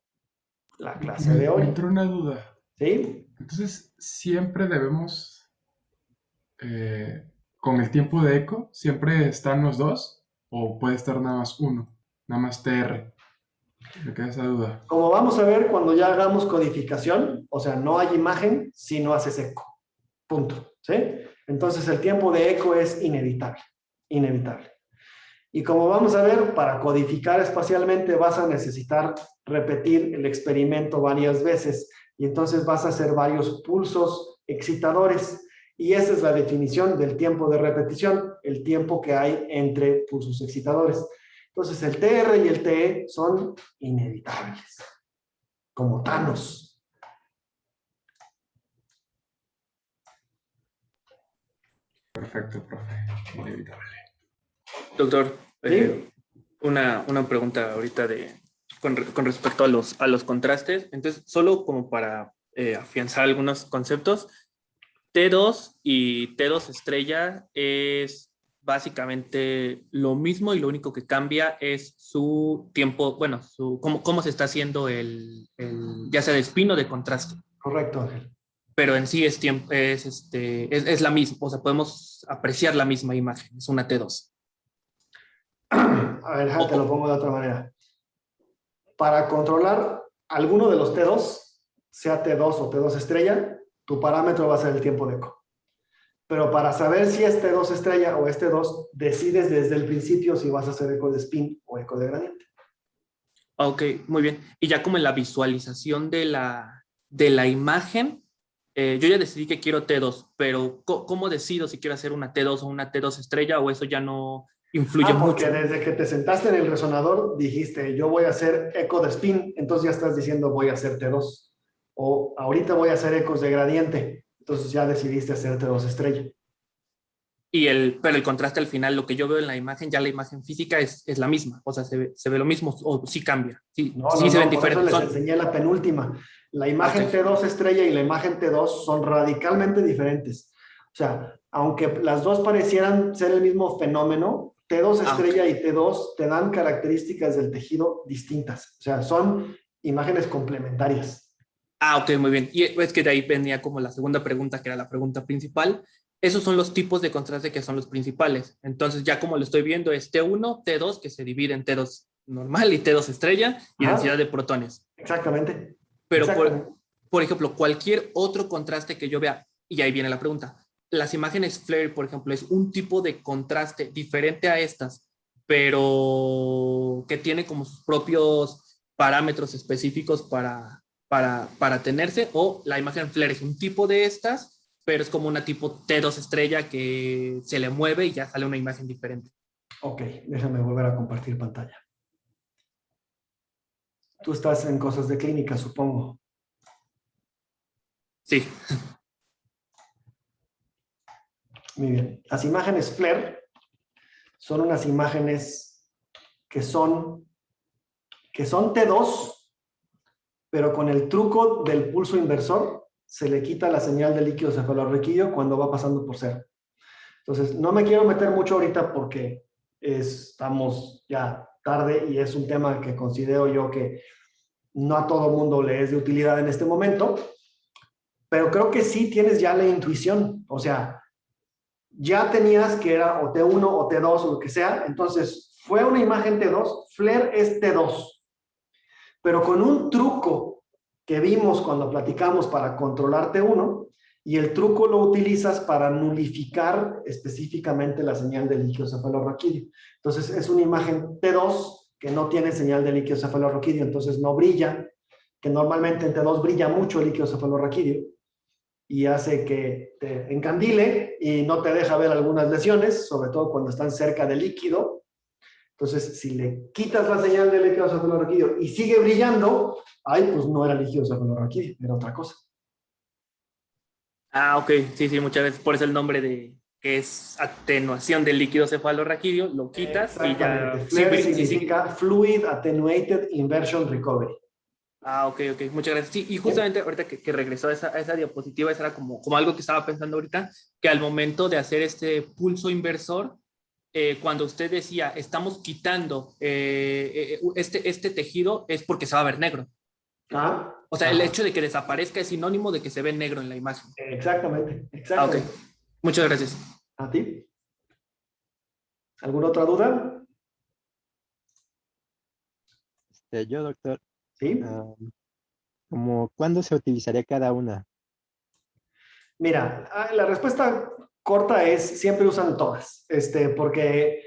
la clase de hoy. Me entró una duda. ¿Sí? Entonces, siempre debemos, con el tiempo de eco, ¿siempre están los dos? ¿O puede estar nada más uno? Nada más TR. Me queda esa duda. Como vamos a ver cuando ya hagamos codificación, o sea, no hay imagen si no haces eco. Punto. ¿Sí? Entonces el tiempo de eco es inevitable. Inevitable. Y como vamos a ver, para codificar espacialmente vas a necesitar repetir el experimento varias veces y entonces vas a hacer varios pulsos excitadores. Y esa es la definición del tiempo de repetición, el tiempo que hay entre pulsos excitadores. Entonces el TR y el TE son inevitables, como Thanos. Perfecto, profe. Inevitable. Doctor, ¿Sí? una pregunta ahorita con respecto a los contrastes. Entonces, solo como para afianzar algunos conceptos, T2 y T2 estrella es básicamente lo mismo y lo único que cambia es su tiempo, bueno, cómo se está haciendo ya sea de spin o de contraste. Correcto, Ángel. Pero en sí es la misma, o sea, podemos apreciar la misma imagen, es una T2. A ver, te lo pongo de otra manera. Para controlar alguno de los T2, sea T2 o T2 estrella, tu parámetro va a ser el tiempo de eco. Pero para saber si es T2 estrella o es T2, decides desde el principio si vas a hacer eco de spin o eco de gradiente. Ok, muy bien. Y ya como en la visualización de la imagen, yo ya decidí que quiero T2, pero ¿cómo decido si quiero hacer una T2 o una T2 estrella o eso ya no influye Porque mucho? desde que te sentaste en el resonador dijiste, yo voy a hacer eco de spin, entonces ya estás diciendo voy a hacer T2. O ahorita voy a hacer ecos de gradiente, entonces ya decidiste hacer T2 estrella. Pero el contraste al final, lo que yo veo en la imagen, ya la imagen física es la misma, o sea, se ve lo mismo o sí cambia, sí, No, sí se ven por eso diferentes. les enseñé la penúltima. La imagen Ok. T2 estrella y la imagen T2 son radicalmente diferentes. O sea, aunque las dos parecieran ser el mismo fenómeno, T2 estrella Ok. y T2 te dan características del tejido distintas. O sea, son imágenes complementarias. Ok, muy bien. Y es que de ahí venía como la segunda pregunta, que era la pregunta principal. Esos son los tipos de contraste que son los principales. Entonces, ya como lo estoy viendo, es T1, T2, que se divide en T2 normal y T2 estrella, y Ajá. densidad de protones. Exactamente. Pero, Exactamente. por ejemplo, cualquier otro contraste que yo vea, y ahí viene la pregunta, las imágenes flare, por ejemplo, es un tipo de contraste diferente a estas, pero que tiene como sus propios parámetros específicos para tenerse, o la imagen flare es un tipo de estas, pero es como una tipo T2 estrella que se le mueve y ya sale una imagen diferente. Ok, déjame volver a compartir pantalla. Tú estás en cosas de clínica, supongo. Sí. Muy bien. Las imágenes FLAIR son unas imágenes que son T2, pero con el truco del pulso inversor se le quita la señal de líquido cefalorraquídeo cuando va pasando por cero. Entonces, no me quiero meter mucho ahorita porque estamos ya tarde y es un tema que considero yo que no a todo mundo le es de utilidad en este momento, pero creo que sí tienes ya la intuición. O sea, ya tenías que era o T1 o T2 o lo que sea, entonces fue una imagen T2, FLAIR es T2, pero con un truco que vimos cuando platicamos para controlar T1, y el truco lo utilizas para nulificar específicamente la señal de líquido cefalorraquídeo. Entonces es una imagen T2 que no tiene señal de líquido cefalorraquídeo, entonces no brilla, que normalmente en T2 brilla mucho el líquido cefalorraquídeo, y hace que te encandile y no te deja ver algunas lesiones, sobre todo cuando están cerca del líquido. Entonces, si le quitas la señal del líquido cefalorraquídeo y sigue brillando, ay, pues no era líquido cefalorraquídeo, era otra cosa. Ok, sí, muchas veces, por eso el nombre de que es atenuación del líquido cefalorraquídeo, lo quitas y Exactamente. ya... FLAIR significa Fluid Attenuated Inversion Recovery. Ok, muchas gracias. Sí, y justamente ahorita que regresó a esa diapositiva, eso era como algo que estaba pensando ahorita, que al momento de hacer este pulso inversor, cuando usted decía, estamos quitando este tejido, es porque se va a ver negro. O sea, el hecho de que desaparezca es sinónimo de que se ve negro en la imagen. Exactamente. Ok, muchas gracias. ¿A ti? ¿Alguna otra duda? Yo, doctor. Sí. ¿Cuándo se utilizaría cada una? Mira, la respuesta corta es siempre usan todas, porque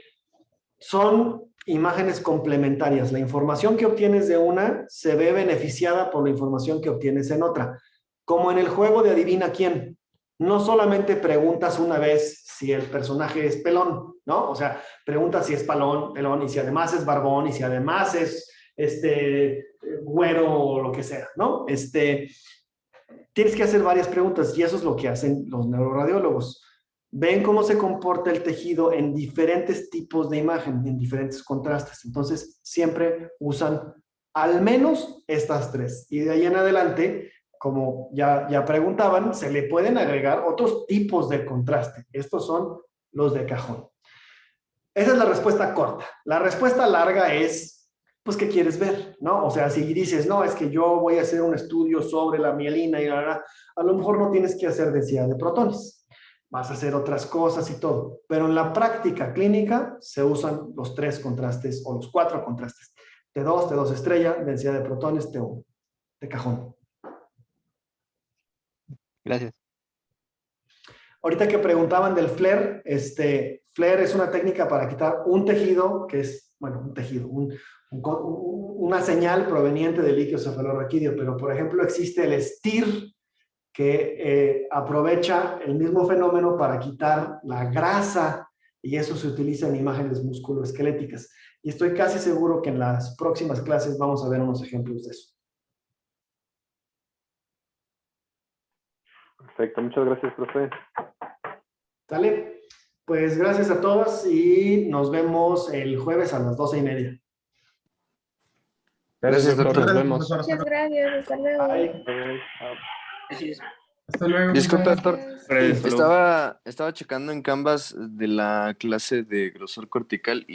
son imágenes complementarias. La información que obtienes de una se ve beneficiada por la información que obtienes en otra. Como en el juego de adivina quién. No solamente preguntas una vez si el personaje es pelón, ¿no? O sea, preguntas si es pelón, y si además es barbón, y si además es güero o lo que sea, ¿no? Tienes que hacer varias preguntas y eso es lo que hacen los neuroradiólogos. Ven cómo se comporta el tejido en diferentes tipos de imagen, en diferentes contrastes. Entonces, siempre usan al menos estas tres. Y de ahí en adelante, como ya preguntaban, se le pueden agregar otros tipos de contraste. Estos son los de cajón. Esa es la respuesta corta. La respuesta larga es, pues, ¿qué quieres ver? ¿No? O sea, si dices, no, es que yo voy a hacer un estudio sobre la mielina y a lo mejor no tienes que hacer densidad de protones. Vas a hacer otras cosas y todo. Pero en la práctica clínica se usan los 3 contrastes o los 4 contrastes. T2, T2 estrella, densidad de protones, T1, de cajón. Gracias. ahorita que preguntaban del FLAIR, FLAIR es una técnica para quitar un tejido, que es, bueno, un tejido, una señal proveniente del líquido cefalorraquídeo, pero por ejemplo existe el STIR, que aprovecha el mismo fenómeno para quitar la grasa, y eso se utiliza en imágenes musculoesqueléticas. Y estoy casi seguro que en las próximas clases vamos a ver unos ejemplos de eso. Perfecto, muchas gracias, profe. ¿Sale? Pues gracias a todos y nos vemos el jueves a las 12:30. Gracias, doctor. Nos vemos. profesor. Muchas gracias, hasta luego. Bye. Hasta luego. Disculpe, profe. doctor. Estaba checando en Canvas de la clase de grosor cortical